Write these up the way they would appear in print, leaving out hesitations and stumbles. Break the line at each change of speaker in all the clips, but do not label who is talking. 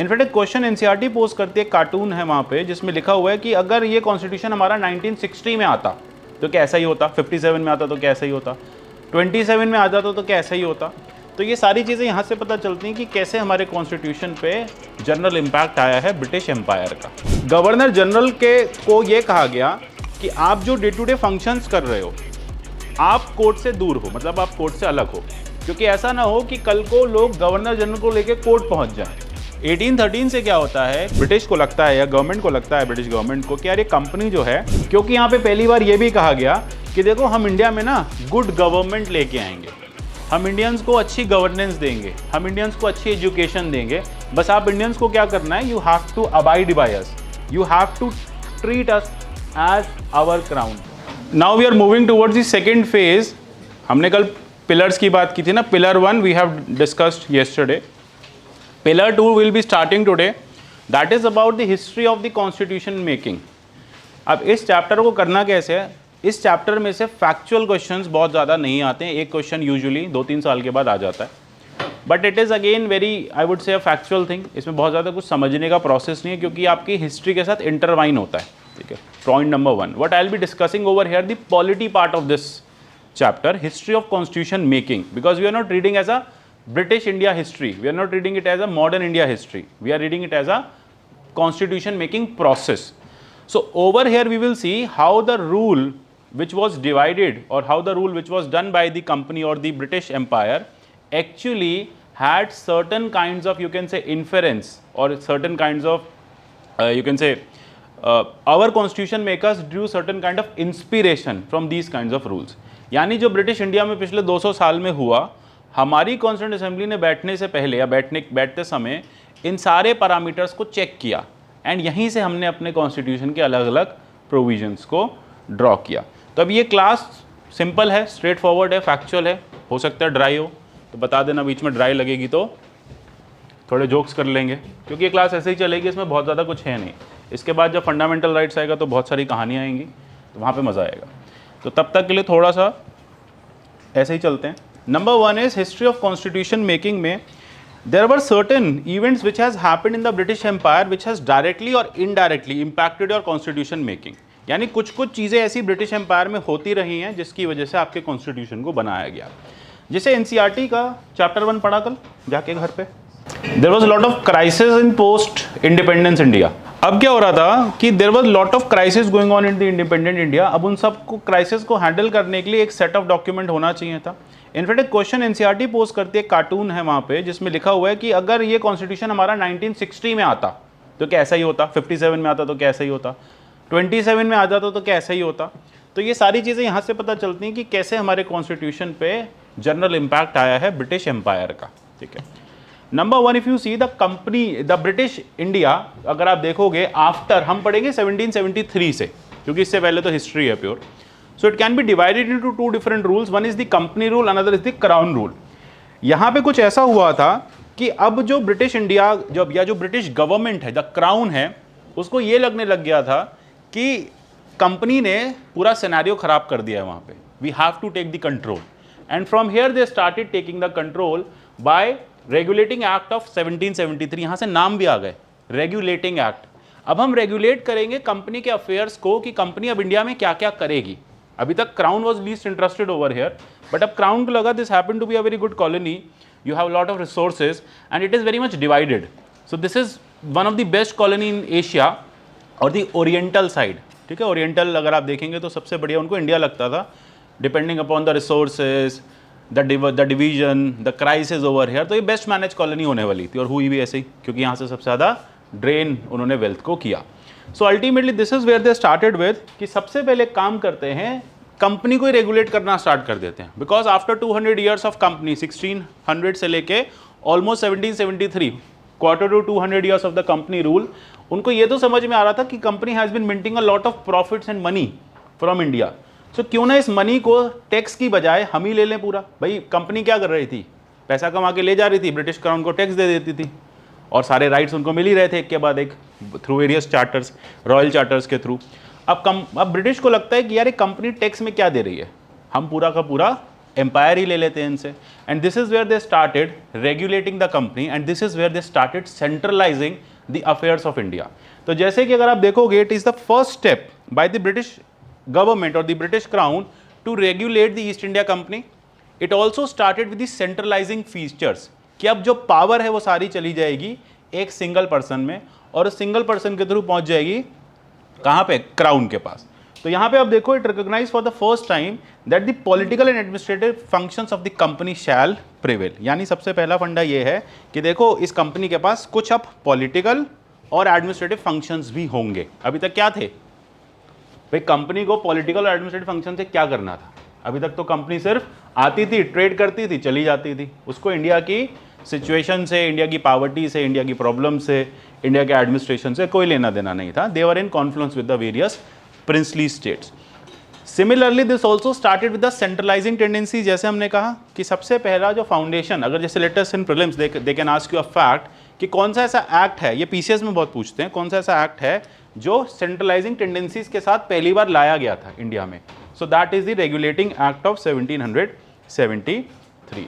In fact एक question NCERT post करती है, कार्टून है वहाँ पे जिसमें लिखा हुआ है कि अगर ये कॉन्स्टिट्यूशन हमारा 1960 में आता तो कैसा ही होता, 57 में आता तो कैसा ही होता, 27 में आ जाता तो कैसा ही होता। तो ये सारी चीज़ें यहाँ से पता चलती हैं कि कैसे हमारे कॉन्स्टिट्यूशन पे जनरल इम्पैक्ट आया है ब्रिटिश एम्पायर का। गवर्नर जनरल को ये कहा गया कि आप जो डे टू डे फंक्शंस कर रहे हो आप कोर्ट से दूर हो, मतलब आप कोर्ट से अलग हो, क्योंकि ऐसा ना हो कि कल को लोग गवर्नर जनरल को लेके कोर्ट पहुंच जाएं। 1813 से क्या होता है, ब्रिटिश को लगता है या गवर्नमेंट को लगता है, ब्रिटिश गवर्नमेंट को कि यार ये कंपनी जो है, क्योंकि यहाँ पे पहली बार ये भी कहा गया कि देखो हम इंडिया में ना गुड गवर्नमेंट लेके आएंगे, हम इंडियंस को अच्छी गवर्नेंस देंगे, हम इंडियंस को अच्छी एजुकेशन देंगे, बस आप इंडियंस को क्या करना है, you have to abide by us, you have to treat us as our crown. Now we are moving towards the second phase. हमने कल पिलर्स की बात की थी ना, pillar 1 we have discussed yesterday, pillar 2 will be starting today, that is about the history of the constitution making. अब इस chapter को करना कैसे है, इस चैप्टर में से फैक्चुअल क्वेश्चंस बहुत ज़्यादा नहीं आते हैं, एक क्वेश्चन यूजुअली 2-3 साल के बाद आ जाता है, but it is again very I would say a factual thing. इसमें बहुत ज़्यादा कुछ समझने का प्रोसेस नहीं है क्योंकि आपकी हिस्ट्री के साथ इंटरवाइन होता है, ठीक है। Point number 1, what I will be discussing over here the polity part of this chapter, history of constitution making, because we are not reading as a British India history, we are not reading it as a modern India history, we are reading it as a constitution making process. So over here we will see how the rule which was divided or how the rule which was done by the company or the British Empire actually had certain kinds of, you can say, inference or certain kinds of you can say our constitution makers drew certain kind of inspiration from these kinds of rules. यानी जो British India में पिछले 200 साल में हुआ, हमारी constituent assembly ने बैठने से पहले या बैठते समय इन सारे पैरामीटर्स को चेक किया एंड यहीं से हमने अपने कॉन्स्टिट्यूशन के अलग अलग प्रोविजंस को ड्रॉ किया। तो अब ये क्लास सिंपल है, स्ट्रेट फॉरवर्ड है, फैक्चुअल है, हो सकता है ड्राई हो तो बता देना, बीच में ड्राई लगेगी तो थोड़े जोक्स कर लेंगे, क्योंकि ये क्लास ऐसे ही चलेगी, इसमें बहुत ज़्यादा कुछ है नहीं। इसके बाद जब फंडामेंटल राइट्स आएगा तो बहुत सारी कहानियाँ आएंगी, तो वहाँ पर मज़ा आएगा। तो तब तक के लिए थोड़ा सा ऐसे ही चलते हैं। Number 1 is history of constitution making में there were certain events which has happened in the British empire which has directly और indirectly impacted your constitution making. यानी कुछ चीज़ें ऐसी ब्रिटिश एम्पायर में होती रही हैं जिसकी वजह से आपके कॉन्स्टिट्यूशन को बनाया गया। जैसे एनसीईआरटी का चैप्टर 1 पढ़ा कल जाके घर पे, there was lot of crisis in post independence India. अब क्या हो रहा था कि there was lot of crisis going on in the independent India. अब उन सब को क्राइसिस को हैंडल करने के लिए एक सेट ऑफ डॉक्यूमेंट होना चाहिए था। इनफैक्ट एक क्वेश्चन एनसीईआरटी पोस्ट करती है, कार्टून है वहाँ पे जिसमें लिखा हुआ है कि अगर ये कॉन्स्टिट्यूशन हमारा 1960 में आता तो कैसा ही होता, 57 में आता तो कैसा ही होता, 27 में आ जाता तो कैसा ही होता। तो ये सारी चीज़ें यहाँ से पता चलती हैं कि कैसे हमारे कॉन्स्टिट्यूशन पे जनरल इम्पैक्ट आया है ब्रिटिश एम्पायर का, ठीक है। Number 1, if you see the company the British India, अगर आप देखोगे आफ्टर, हम पढ़ेंगे 1773 से, क्योंकि इससे पहले तो हिस्ट्री है pure. So it can be divided into 2 different rules, one is the company rule, another is the crown rule. यहाँ पे कुछ ऐसा हुआ था कि अब जो ब्रिटिश इंडिया या जो ब्रिटिश गवर्नमेंट है, द क्राउन है, उसको ये लगने लग गया था कि कंपनी ने पूरा सिनेरियो खराब कर दिया है वहाँ पे, we have to take the control, and from here they started taking the control by regulating act of 1773। यहाँ से नाम भी आ गए, रेगुलेटिंग एक्ट। अब हम रेगुलेट करेंगे कंपनी के अफेयर्स को कि कंपनी अब इंडिया में क्या क्या करेगी। अभी तक crown was least interested over here, but अब क्राउन को लगा this happen to be a very good colony, you have lot of resources and it is very much divided. So this is one of the best colony in Asia और the oriental side, ठीक है। Oriental अगर आप देखेंगे तो सबसे बढ़िया उनको इंडिया लगता था, depending upon the resources, the division, the crisis over here. तो ये बेस्ट मैनेज कॉलोनी होने वाली थी और हुई भी ऐसे ही, क्योंकि यहाँ से सबसे ज़्यादा ड्रेन उन्होंने वेल्थ को किया। So ultimately this is where they started with कि सबसे पहले काम करते हैं, कंपनी को ही रेगुलेट करना स्टार्ट कर देते हैं, because after 200 years of company, 1600 से लेके almost 1773, quarter to 200 years of the company rule, उनको ये तो समझ में आ रहा था कि company has been minting a lot of profits and money from India. So क्यों ना इस मनी को टैक्स की बजाय हम ही ले लें पूरा। भाई कंपनी क्या कर रही थी, पैसा कमा के ले जा रही थी, ब्रिटिश क्राउन को टैक्स दे देती थी और सारे राइट्स उनको मिल ही रहे थे एक के बाद एक, through various charters, royal charters के थ्रू। अब ब्रिटिश को लगता है कि यार एक कंपनी टैक्स में क्या दे रही है, हम पूरा का पूरा एम्पायर ही ले लेते हैं इनसे, and this is where they started regulating the company, and this is where they started centralizing the affairs of India. तो जैसे कि अगर आप देखोगे, it is the first step by the British government और the British crown to regulate the East India company. It also started with the centralizing features, कि अब जो पावर है वो सारी चली जाएगी एक सिंगल पर्सन में, और उस सिंगल पर्सन के थ्रू पहुंच जाएगी कहां पे, क्राउन के पास। तो यहां पे आप देखो, it recognise for the first time that the political and administrative functions of the company shall prevail. यानी सबसे पहला फंडा ये है कि देखो इस कंपनी के पास कुछ अब पॉलिटिकल और एडमिनिस्ट्रेटिव फंक्शंस भी होंगे। अभी तक क्या थे भाई, कंपनी को पॉलिटिकल और एडमिनिस्ट्रेटिव फंक्शन से क्या करना था? अभी तक तो कंपनी सिर्फ आती थी, ट्रेड करती थी, चली जाती थी। उसको इंडिया की सिचुएशन से, इंडिया की पावर्टी से, इंडिया की प्रॉब्लम से, इंडिया के एडमिनिस्ट्रेशन से कोई लेना देना नहीं था। They were in confluence with the various princely states. Similarly this also started with the centralizing tendency. जैसे हमने कहा कि सबसे पहला जो फाउंडेशन, अगर जैसे latest in prelims they can ask you a fact कि कौन सा ऐसा एक्ट है, ये पीसीएस में बहुत पूछते हैं, कौन सा ऐसा एक्ट है जो सेंट्रलाइजिंग टेंडेंसीज के साथ पहली बार लाया गया था इंडिया में। So that is the regulating act of 1773।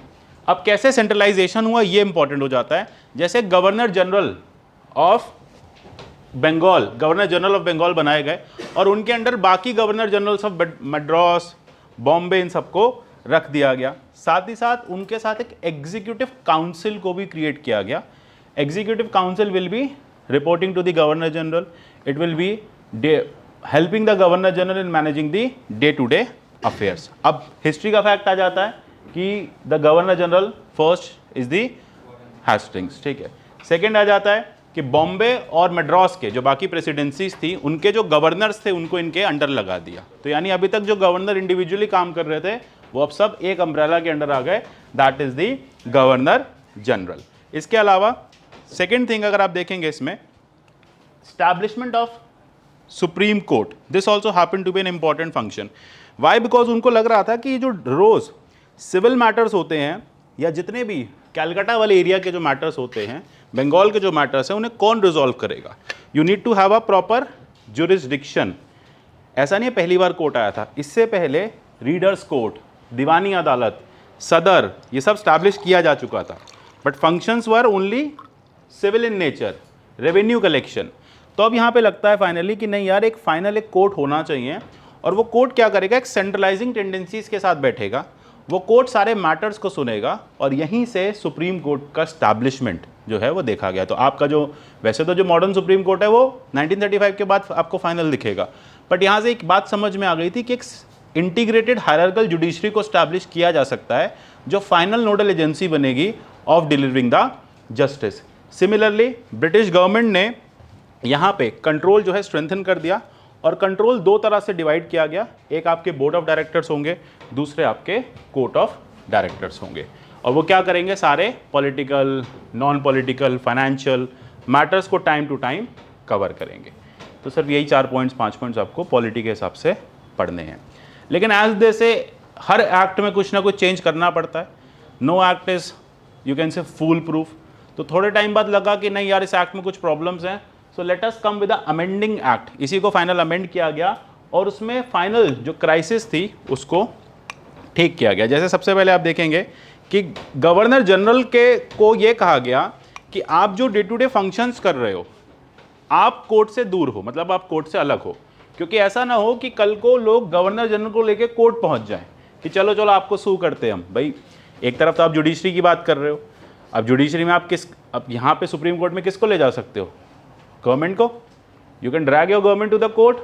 अब कैसे सेंट्रलाइजेशन हुआ ये इंपॉर्टेंट हो जाता है। जैसे governor general of Bengal, governor general of Bengal बनाए गए, और उनके अंडर बाकी governor generals of Madras, Bombay, इन सबको रख दिया गया। साथ ही साथ उनके साथ एक एग्जीक्यूटिव काउंसिल को भी क्रिएट किया गया। Executive council will be reporting to the governor general, it will be helping the governor general in managing the day to day affairs. अब हिस्ट्री का फैक्ट आ जाता है कि the governor general first is the Hastings, ठीक है। Second आ जाता है कि बॉम्बे और मद्रास के जो बाकी प्रेसिडेंसीज थी, उनके जो गवर्नर्स थे उनको इनके अंडर लगा दिया। तो यानी अभी तक जो गवर्नर इंडिविजुअली काम कर रहे थे वो अब सब एक अम्ब्रेला के अंडर आ गए, that is the governor general. इसके अलावा सेकेंड थिंग अगर आप देखेंगे इसमें, establishment of supreme court, this also happen to be an important function. Why? Because उनको लग रहा था कि जो रोज सिविल मैटर्स होते हैं या जितने भी कैलकाटा वाले एरिया के जो मैटर्स होते हैं, बंगाल के जो मैटर्स हैं, उन्हें कौन रिजॉल्व करेगा? You need to have a proper jurisdiction. ऐसा नहीं है पहली बार कोर्ट आया था, इससे पहले रीडर्स कोर्ट, दीवानी अदालत, सदर, ये सब स्टैब्लिश किया जा चुका था, but functions were only civil in nature, revenue collection. तो अब यहाँ पे लगता है फाइनली कि नहीं यार, एक फाइनल एक कोर्ट होना चाहिए, और वो कोर्ट क्या करेगा, एक सेंट्रलाइजिंग टेंडेंसीज के साथ बैठेगा, वो कोर्ट सारे मैटर्स को सुनेगा, और यहीं से सुप्रीम कोर्ट का स्टैब्लिशमेंट जो है वो देखा गया। तो आपका जो वैसे तो जो मॉडर्न सुप्रीम कोर्ट है वो 1935 के बाद आपको फाइनल दिखेगा, बट यहाँ से एक बात समझ में आ गई थी कि एक इंटीग्रेटेड हायरार्किकल जुडिशरी को स्टैब्लिश किया जा सकता है, जो फाइनल नोडल एजेंसी बनेगी of delivering the justice. Similarly British government ने यहाँ पे कंट्रोल जो है स्ट्रेंथन कर दिया, और कंट्रोल दो तरह से डिवाइड किया गया, एक आपके बोर्ड ऑफ डायरेक्टर्स होंगे, दूसरे आपके कोर्ट ऑफ डायरेक्टर्स होंगे, और वो क्या करेंगे, सारे political, non political, financial matters को टाइम टू टाइम कवर करेंगे। तो सिर्फ यही 4 पॉइंट्स 5 पॉइंट्स आपको पॉलिटी के हिसाब से पढ़ने हैं। लेकिन एज दे से हर एक्ट में कुछ ना कुछ चेंज करना पड़ता है, no act is you can say fool proof. तो थोड़े टाइम बाद लगा कि नहीं यार इस एक्ट में कुछ प्रॉब्लम्स हैं, so let us come with the amending act. इसी को फाइनल अमेंड किया गया, और उसमें फाइनल जो क्राइसिस थी उसको ठीक किया गया। जैसे सबसे पहले आप देखेंगे कि गवर्नर जनरल के को ये कहा गया कि आप जो डे टू डे फंक्शंस कर रहे हो, आप कोर्ट से दूर हो, मतलब आप कोर्ट से अलग हो, क्योंकि ऐसा ना हो कि कल को लोग गवर्नर जनरल को लेके कोर्ट पहुंच जाएं कि चलो चलो आपको सू करते हैं हम। भाई एक तरफ तो आप जुडिशरी की बात कर रहे हो, अब जुडिशरी में आप अब यहाँ पे सुप्रीम कोर्ट में किसको ले जा सकते हो? गवर्नमेंट को। You can drag your government to the court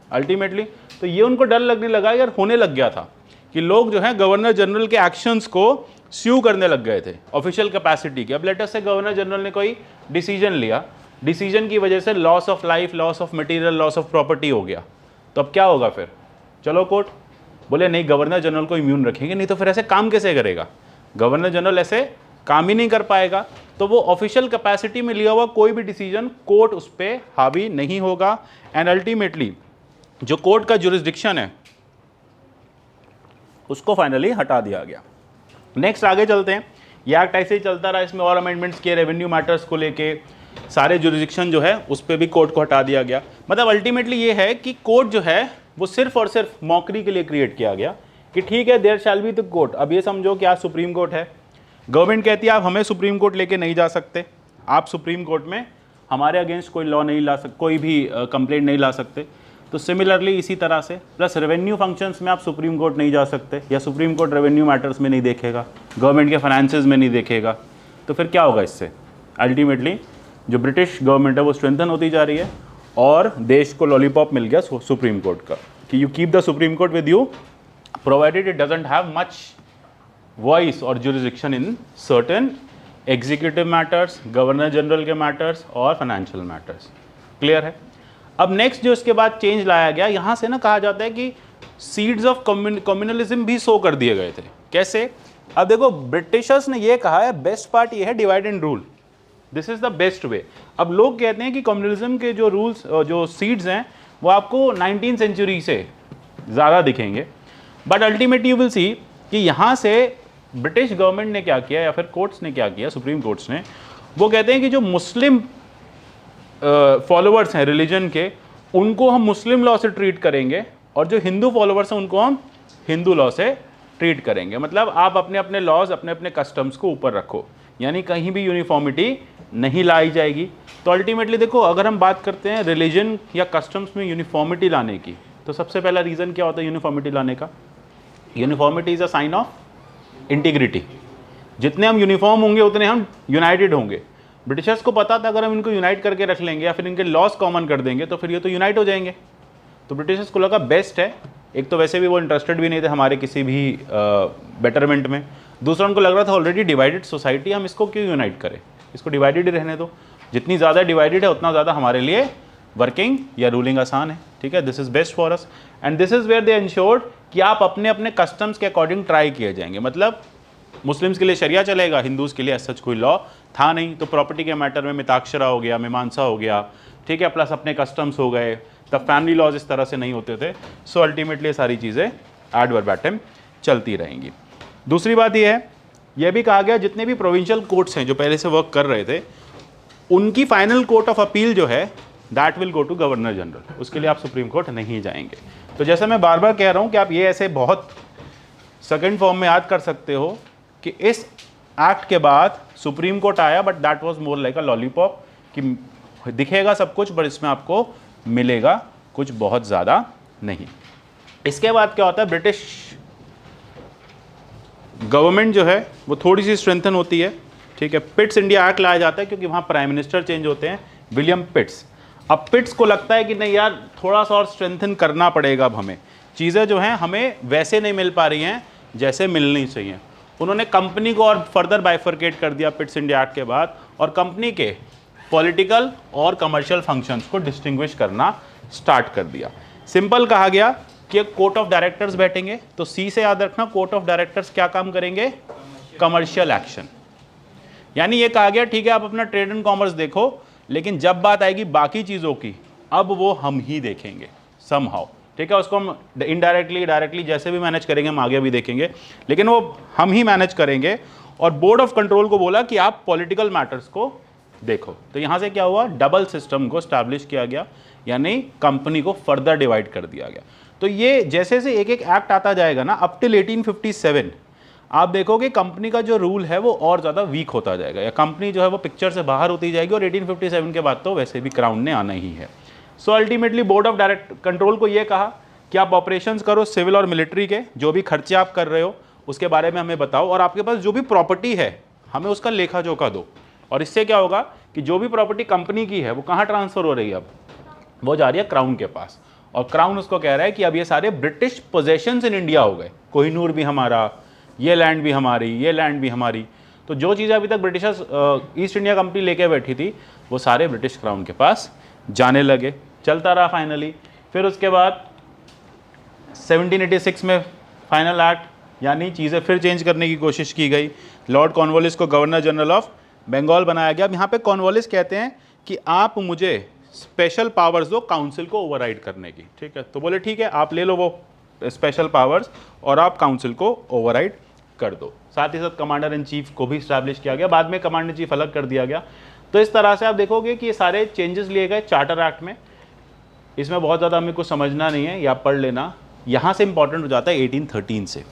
ultimately. तो ये उनको डर लगने लगा यार, होने लग गया था कि लोग जो है गवर्नर जनरल के एक्शंस को स्यू करने लग गए थे ऑफिशियल कैपेसिटी की। अब लेटर से गवर्नर जनरल ने कोई डिसीजन लिया, डिसीजन की वजह से loss of life, loss of material, loss of property हो गया, तो अब क्या होगा फिर? चलो कोर्ट। बोले नहीं, गवर्नर जनरल को इम्यून रखेंगे, नहीं तो फिर ऐसे काम कैसे करेगा? गवर्नर जनरल ऐसे काम ही नहीं कर पाएगा। तो वो ऑफिशियल कैपेसिटी में लिया हुआ कोई भी डिसीजन कोर्ट उस पर हावी नहीं होगा, एंड अल्टीमेटली जो कोर्ट का जुरिस्डिक्शन है उसको फाइनली हटा दिया गया। नेक्स्ट आगे चलते हैं। ये एक्ट ऐसे ही चलता रहा, इसमें और अमेंडमेंट्स किए, रेवेन्यू मैटर्स को लेके सारे जुरिस्डिक्शन जो है उस पर भी कोर्ट को हटा दिया गया। मतलब अल्टीमेटली ये है कि कोर्ट जो है वो सिर्फ और सिर्फ मौकरी के लिए क्रिएट किया गया, कि ठीक है there shall be the court. अब ये समझो कि आज सुप्रीम कोर्ट है, गवर्नमेंट कहती है आप हमें सुप्रीम कोर्ट लेके नहीं जा सकते, आप सुप्रीम कोर्ट में हमारे अगेंस्ट कोई लॉ नहीं ला सकते, कोई भी कंप्लेंट नहीं ला सकते। तो सिमिलरली इसी तरह से प्लस रेवेन्यू फंक्शंस में आप सुप्रीम कोर्ट नहीं जा सकते, या सुप्रीम कोर्ट रेवेन्यू मैटर्स में नहीं देखेगा, गवर्नमेंट के फाइनेंसेस में नहीं देखेगा। तो फिर क्या होगा इससे? अल्टीमेटली जो ब्रिटिश गवर्नमेंट है वो स्ट्रेंथन होती जा रही है और देश को लॉलीपॉप मिल गया सुप्रीम कोर्ट का कि you keep the supreme court with you provided it doesn't have much voice और jurisdiction in certain executive matters, governor general के मैटर्स और फाइनेंशियल मैटर्स। क्लियर है? अब नेक्स्ट जो इसके बाद चेंज लाया गया, यहाँ से ना कहा जाता है कि सीड्स ऑफ कम्युनलिज्म भी सो कर दिए गए थे। कैसे? अब देखो ब्रिटिशर्स ने ये कहा है बेस्ट पार्ट ये है divide and rule, this is the best way. अब लोग कहते हैं कि कम्युनलिज्म के जो रूल्स जो सीड्स हैं वो आपको 19th सेंचुरी से ज़्यादा दिखेंगे, but ultimately you will see कि यहाँ से ब्रिटिश गवर्नमेंट ने क्या किया या फिर कोर्ट्स ने क्या किया, सुप्रीम कोर्ट्स ने, वो कहते हैं कि जो मुस्लिम फॉलोअर्स हैं रिलीजन के, उनको हम मुस्लिम लॉ से ट्रीट करेंगे और जो हिंदू फॉलोअर्स हैं उनको हम हिंदू लॉ से ट्रीट करेंगे। मतलब आप अपने अपने लॉज, अपने अपने कस्टम्स को ऊपर रखो, यानी कहीं भी यूनिफॉर्मिटी नहीं लाई जाएगी। तो अल्टीमेटली देखो, अगर हम बात करते हैं रिलीजन या कस्टम्स में यूनिफॉर्मिटी लाने की, तो सबसे पहला रीज़न क्या होता है यूनिफॉर्मिटी लाने का? Uniformity is a sign of integrity. जितने हम यूनिफॉर्म होंगे उतने हम यूनाइटेड होंगे। ब्रिटिशर्स को पता था अगर हम इनको यूनाइट करके रख लेंगे या फिर इनके लॉस कॉमन कर देंगे तो फिर ये तो यूनाइट हो जाएंगे। तो ब्रिटिशर्स को लगा बेस्ट है, एक तो वैसे भी वो इंटरेस्टेड भी नहीं थे हमारे किसी भी बेटरमेंट में, दूसरा उनको लग रहा था ऑलरेडी डिवाइडेड सोसाइटी, हम इसको क्यों यूनाइट करें, इसको डिवाइडेड ही रहने दो, जितनी ज़्यादा डिवाइडेड है उतना ज़्यादा हमारे लिए वर्किंग या रूलिंग आसान है। ठीक है, this is best for us and this is where they ensured कि आप अपने अपने कस्टम्स के अकॉर्डिंग ट्राई किए जाएंगे। मतलब मुस्लिम्स के लिए शरिया चलेगा, हिंदूज़ के लिए सच कोई लॉ था नहीं। तो प्रॉपर्टी के मैटर में मिताक्षरा हो गया, मीमांसा हो गया, ठीक है, प्लस अपने कस्टम्स हो गए, तब फैमिली लॉज इस तरह से नहीं होते थे। सो अल्टीमेटली सारी चीज़ें एड वर्बैटिम चलती रहेंगी। दूसरी बात यह है, यह भी कहा गया जितने भी प्रोविंशियल कोर्ट्स हैं जो पहले से वर्क कर रहे थे, उनकी फाइनल कोर्ट ऑफ अपील जो है that will go to governor general, उसके लिए आप सुप्रीम कोर्ट नहीं जाएंगे। तो जैसा मैं बार बार कह रहा हूँ कि आप ये ऐसे बहुत सेकंड फॉर्म में याद कर सकते हो कि इस एक्ट के बाद सुप्रीम कोर्ट आया, but that was more like a lollipop कि दिखेगा सब कुछ बट इसमें आपको मिलेगा कुछ बहुत ज़्यादा नहीं। इसके बाद क्या होता है, ब्रिटिश गवर्नमेंट जो है वो थोड़ी सी स्ट्रेंथन होती है। ठीक है, पिट्स इंडिया एक्ट लाया जाता है क्योंकि वहाँ प्राइम मिनिस्टर चेंज होते हैं, विलियम पिट्स। अब पिट्स को लगता है कि नहीं यार थोड़ा सा और स्ट्रेंथन करना पड़ेगा, अब हमें चीज़ें जो हैं हमें वैसे नहीं मिल पा रही हैं जैसे मिलनी चाहिए। उन्होंने कंपनी को और फर्दर बाइफरकेट कर दिया पिट्स इंडिया एक्ट के बाद, और कंपनी के पॉलिटिकल और कमर्शियल फंक्शंस को डिस्टिंग्विश करना स्टार्ट कर दिया। सिंपल कहा गया कि एक कोर्ट ऑफ डायरेक्टर्स बैठेंगे, तो सी से याद रखना कोर्ट ऑफ डायरेक्टर्स क्या काम करेंगे, कमर्शियल एक्शन। यानी ये कहा गया ठीक है आप अपना ट्रेड एंड कॉमर्स देखो, लेकिन जब बात आएगी बाकी चीज़ों की अब वो हम ही देखेंगे समहाउ। ठीक है, उसको हम इनडायरेक्टली डायरेक्टली जैसे भी मैनेज करेंगे हम आगे भी देखेंगे, लेकिन वो हम ही मैनेज करेंगे। और बोर्ड ऑफ कंट्रोल को बोला कि आप पॉलिटिकल मैटर्स को देखो। तो यहाँ से क्या हुआ, डबल सिस्टम को स्टैब्लिश किया गया, यानी कंपनी को फर्दर डिवाइड कर दिया गया। तो ये जैसे जैसे एक एक एक्ट आता जाएगा ना, अप टिल 1857 आप देखोगे कंपनी का जो रूल है वो और ज़्यादा वीक होता जाएगा, या कंपनी जो है वो पिक्चर से बाहर होती जाएगी। और 1857 के बाद तो वैसे भी क्राउन ने आना ही है। So ultimately board of direct control को ये कहा कि आप ऑपरेशंस करो सिविल और मिलिट्री के, जो भी खर्चे आप कर रहे हो उसके बारे में हमें बताओ, और आपके पास जो भी प्रॉपर्टी है हमें उसका लेखा जोखा दो। और इससे क्या होगा कि जो भी प्रॉपर्टी कंपनी की है वो कहाँ ट्रांसफ़र हो रही है, अब वो जा रही है क्राउन के पास, और क्राउन उसको कह रहा है कि अब ये सारे ब्रिटिश पोजेशंस इन इंडिया हो गए, कोहिनूर भी हमारा, ये लैंड भी हमारी, ये लैंड भी हमारी। तो जो चीज़ें अभी तक ब्रिटिशर्स ईस्ट इंडिया कंपनी लेके बैठी थी वो सारे ब्रिटिश क्राउन के पास जाने लगे। चलता रहा फाइनली। फिर उसके बाद 1786 में फाइनल एक्ट, यानी चीज़ें फिर चेंज करने की कोशिश की गई। लॉर्ड कॉर्नवालिस को गवर्नर जनरल ऑफ बंगाल बनाया गया। अब यहाँ पे कॉर्नवालिस कहते हैं कि आप मुझे स्पेशल पावर्स दो काउंसिल को ओवरराइड करने की। ठीक है, तो बोले ठीक है आप ले लो वो स्पेशल पावर्स और आप काउंसिल को ओवरराइड कर दो। साथ ही साथ कमांडर इन चीफ को भी स्टैब्लिश किया गया, बाद में कमांडर इन चीफ अलग कर दिया गया। तो इस तरह से आप देखोगे कि ये सारे चेंजेस लिए गए चार्टर एक्ट में। इसमें बहुत ज़्यादा हमें कुछ समझना नहीं है, या पढ़ लेना, यहाँ से इंपॉर्टेंट हो जाता है 1813 से।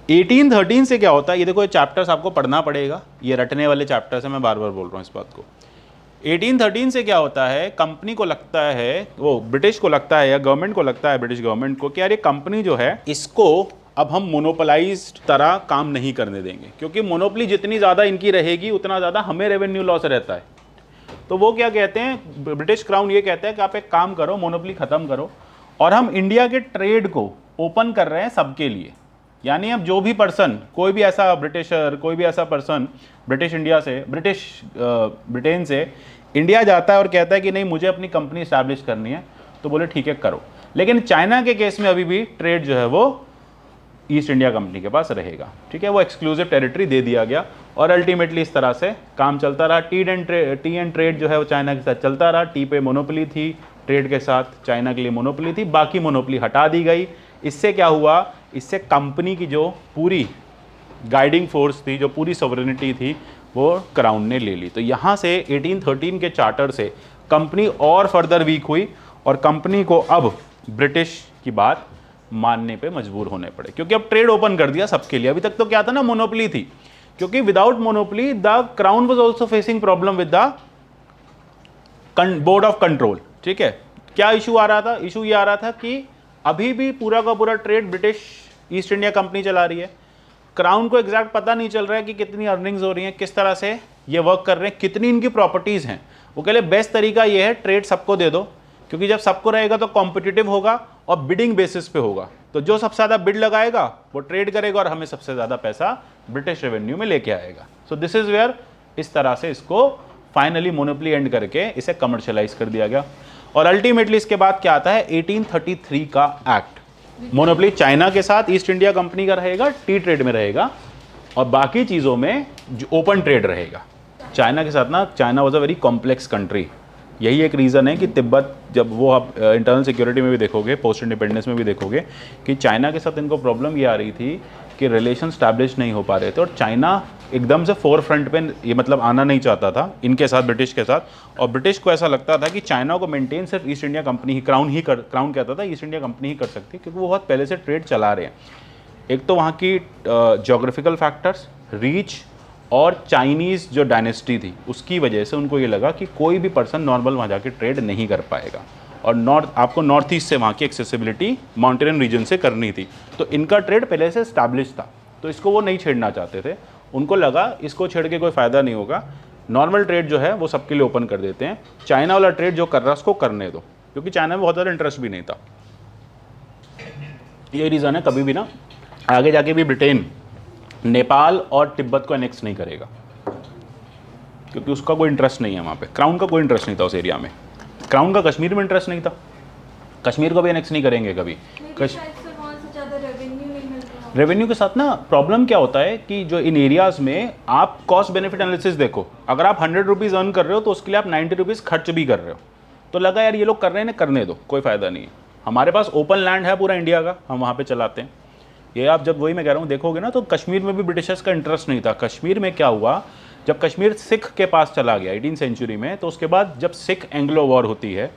1813 से क्या होता है, ये देखो ये चैप्टर्स आपको पढ़ना पड़ेगा, ये रटने वाले चैप्टर्स हैं, मैं बार बार बोल रहा हूँ इस बात को। 1813 से क्या होता है, कंपनी को लगता है, वो ब्रिटिश को लगता है या गवर्नमेंट को लगता है, ब्रिटिश गवर्नमेंट को, कि यार ये कंपनी जो है इसको अब हम मोनोपोलाइज्ड तरह काम नहीं करने देंगे, क्योंकि मोनोपोली जितनी ज़्यादा इनकी रहेगी उतना ज़्यादा हमें रेवेन्यू लॉस रहता है। तो वो क्या कहते हैं, ब्रिटिश क्राउन ये कहते हैं कि आप एक काम करो, मोनोपोली ख़त्म करो, और हम इंडिया के ट्रेड को ओपन कर रहे हैं सबके लिए। यानी अब जो भी पर्सन, कोई भी ऐसा ब्रिटिशर, कोई भी ऐसा पर्सन ब्रिटिश इंडिया से, ब्रिटेन से इंडिया जाता है और कहता है कि नहीं मुझे अपनी कंपनी इस्टेब्लिश करनी है, तो बोले ठीक है करो। लेकिन चाइना के केस में अभी भी ट्रेड जो है वो ईस्ट इंडिया कंपनी के पास रहेगा, ठीक है, वो एक्सक्लूसिव टेरिटरी दे दिया गया। और अल्टीमेटली इस तरह से काम चलता रहा। टी एंड ट्रेड जो है वो चाइना के साथ चलता रहा। टी पे मोनोपोली थी, ट्रेड के साथ चाइना के लिए मोनोपोली थी, बाकी मोनोपोली हटा दी गई। इससे क्या हुआ, इससे कंपनी की जो पूरी गाइडिंग फोर्स थी, जो पूरी सॉवरेनिटी थी, वो क्राउन ने ले ली। तो यहाँ से 1813 के चार्टर से कंपनी और फर्दर वीक हुई और कंपनी को अब ब्रिटिश की बात मानने पे मजबूर होने पड़े, क्योंकि अब ट्रेड ओपन कर दिया सबके लिए। अभी तक तो क्या था ना, मोनोपोली थी, क्योंकि without monopoly the crown was also facing problem with the board of control. ठीक है, क्या इशू आ रहा था, इशू ये आ रहा था कि अभी भी पूरा का पूरा trade British east India company चला रही है। क्राउन को एग्जैक्ट पता नहीं चल रहा है कि कितनी अर्निंग्स हो रही हैं, किस तरह से ये वर्क कर रहे हैं, कितनी इनकी प्रॉपर्टीज़ हैं। वो कह रहे बेस्ट तरीका ये है ट्रेड सबको दे दो, क्योंकि जब सबको रहेगा तो कॉम्पिटिटिव होगा और बिडिंग बेसिस पे होगा। तो जो सबसे ज़्यादा बिड लगाएगा वो ट्रेड करेगा और हमें सबसे ज़्यादा पैसा ब्रिटिश रेवेन्यू में लेके आएगा। सो दिस इज़ वेयर इस तरह से इसको फाइनली मोनोपोली एंड करके इसे कमर्शियलाइज कर दिया गया। और अल्टीमेटली इसके बाद क्या आता है, 1833 का एक्ट। मोनोपोली चाइना के साथ ईस्ट इंडिया कंपनी का रहेगा, टी ट्रेड में रहेगा, और बाकी चीज़ों में ओपन ट्रेड रहेगा। चाइना के साथ ना, China was a very complex country. यही एक रीज़न है कि तिब्बत, जब वो आप इंटरनल सिक्योरिटी में भी देखोगे, पोस्ट इंडिपेंडेंस में भी देखोगे कि चाइना के साथ इनको प्रॉब्लम ये आ रही थी कि रिलेशन स्टैब्लिश नहीं हो पा रहे थे, और चाइना एकदम से फोर फ्रंट पे ये मतलब आना नहीं चाहता था इनके साथ, ब्रिटिश के साथ। और ब्रिटिश को ऐसा लगता था कि चाइना को मेंटेन सिर्फ ईस्ट इंडिया कंपनी ही, क्राउन कहता था ईस्ट इंडिया कंपनी ही कर सकती है, क्योंकि वो बहुत पहले से ट्रेड चला रहे हैं। एक तो वहाँ की जोग्राफिकल फैक्टर्स, रीच, और चाइनीज़ जो डायनेस्टी थी उसकी वजह से उनको ये लगा कि कोई भी पर्सन नॉर्मल वहाँ जाके ट्रेड नहीं कर पाएगा, और आपको नॉर्थ ईस्ट से वहाँ की एक्सेसिबिलिटी माउंटेन रीजन से करनी थी। तो इनका ट्रेड पहले से इस्टेब्लिश था, तो इसको वो नहीं छेड़ना चाहते थे। उनको लगा इसको छेड़ के कोई फ़ायदा नहीं होगा, नॉर्मल ट्रेड जो है वो सबके लिए ओपन कर देते हैं, चाइना वाला ट्रेड जो कर रहा है उसको करने दो, क्योंकि चाइना में बहुत ज़्यादा इंटरेस्ट भी नहीं था। ये रीज़न है कभी भी ना आगे जाके भी ब्रिटेन नेपाल और तिब्बत को एनेक्स नहीं करेगा, क्योंकि उसका कोई इंटरेस्ट नहीं है वहाँ पे। क्राउन का कोई इंटरेस्ट नहीं था उस एरिया में। क्राउन का कश्मीर में इंटरेस्ट नहीं था, कश्मीर को भी एनेक्स नहीं करेंगे कभी। रेवेन्यू के साथ ना प्रॉब्लम क्या होता है कि जो इन एरियाज़ में आप कॉस्ट बेनिफिट एनालिसिस देखो, अगर आप 100 रुपीज़ अर्न कर रहे हो तो उसके लिए आप 90 रुपीज़ खर्च भी कर रहे हो। तो लगा यार ये लोग कर रहे हैं ना, करने दो, कोई फ़ायदा नहीं है। हमारे पास ओपन लैंड है पूरा इंडिया का, हम वहाँ पर चलाते हैं। ये आप जब, वही मैं कह रहा हूँ, देखोगे ना तो कश्मीर में भी ब्रिटिशर्स का इंटरेस्ट नहीं था। कश्मीर में क्या हुआ, जब कश्मीर सिख के पास चला गया 18वीं सेंचुरी में, तो उसके बाद जब सिख एंग्लो वॉर होती है,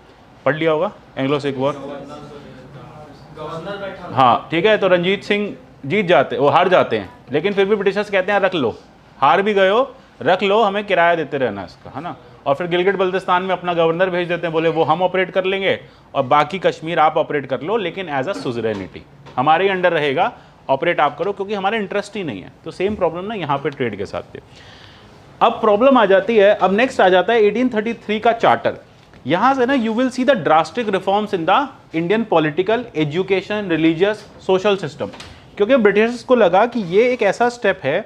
पढ़ लिया होगा एंग्लो सिख वॉर, हाँ ठीक है, तो रंजीत सिंह जीत जाते, वो हार जाते हैं, लेकिन फिर भी ब्रिटिशर्स कहते हैं रख लो, हार भी गए हो रख लो, हमें किराया देते रहना इसका, है ना। और फिर गिलगिट बल्तिस्तान में अपना गवर्नर भेज देते हैं, बोले वो हम ऑपरेट कर लेंगे और बाकी कश्मीर आप ऑपरेट कर लो, लेकिन एज अ सुजरेनिटी हमारे ही अंडर रहेगा, ऑपरेट आप करो, क्योंकि हमारा इंटरेस्ट ही नहीं है। तो सेम प्रॉब्लम ना यहाँ पे ट्रेड के साथ थे। अब प्रॉब्लम आ जाती है, अब नेक्स्ट आ जाता है 1833 का चार्टर। यहाँ से ना you will see the drastic reforms in the Indian political, education, religious, social system, क्योंकि ब्रिटिशर्स को लगा कि ये एक ऐसा स्टेप है,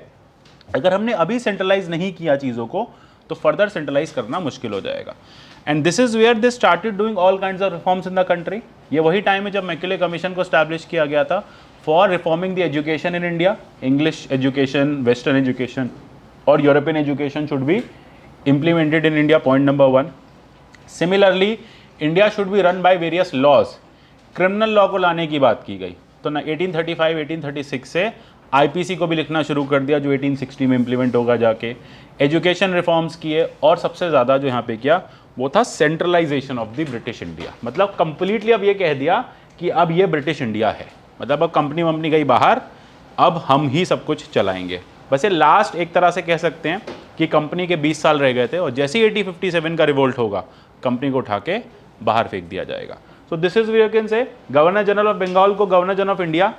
अगर हमने अभी सेंट्रलाइज नहीं किया चीज़ों को तो फर्दर सेंट्रलाइज करना मुश्किल हो जाएगा। And this is where they started doing all kinds of reforms in the country. ये वही टाइम है जब मैकले कमीशन को स्टैब्लिश किया गया था for reforming the education in India. English education, western education और European education should be implemented in India, point number 1. Similarly, India should be run by various laws. Criminal law को लाने की बात की गई, तो ना 1835, 1836 से आईपीसी को भी लिखना शुरू कर दिया, जो 1860 में इम्प्लीमेंट होगा जाके। एजुकेशन रिफॉर्म्स किए, और सबसे ज़्यादा जो यहाँ पे किया वो था centralisation of the British India. मतलब कंप्लीटली अब ये कह दिया कि अब ये ब्रिटिश इंडिया है, मतलब अब कंपनी वंपनी गई बाहर, अब हम ही सब कुछ चलाएंगे। बस ये लास्ट एक तरह से कह सकते हैं कि कंपनी के 20 साल रह गए थे और जैसे ही 1857 का रिवोल्ट होगा कंपनी को उठा के बाहर फेंक दिया जाएगा। So this is we can say governor general of Bengal को गवर्नर जनरल ऑफ इंडिया,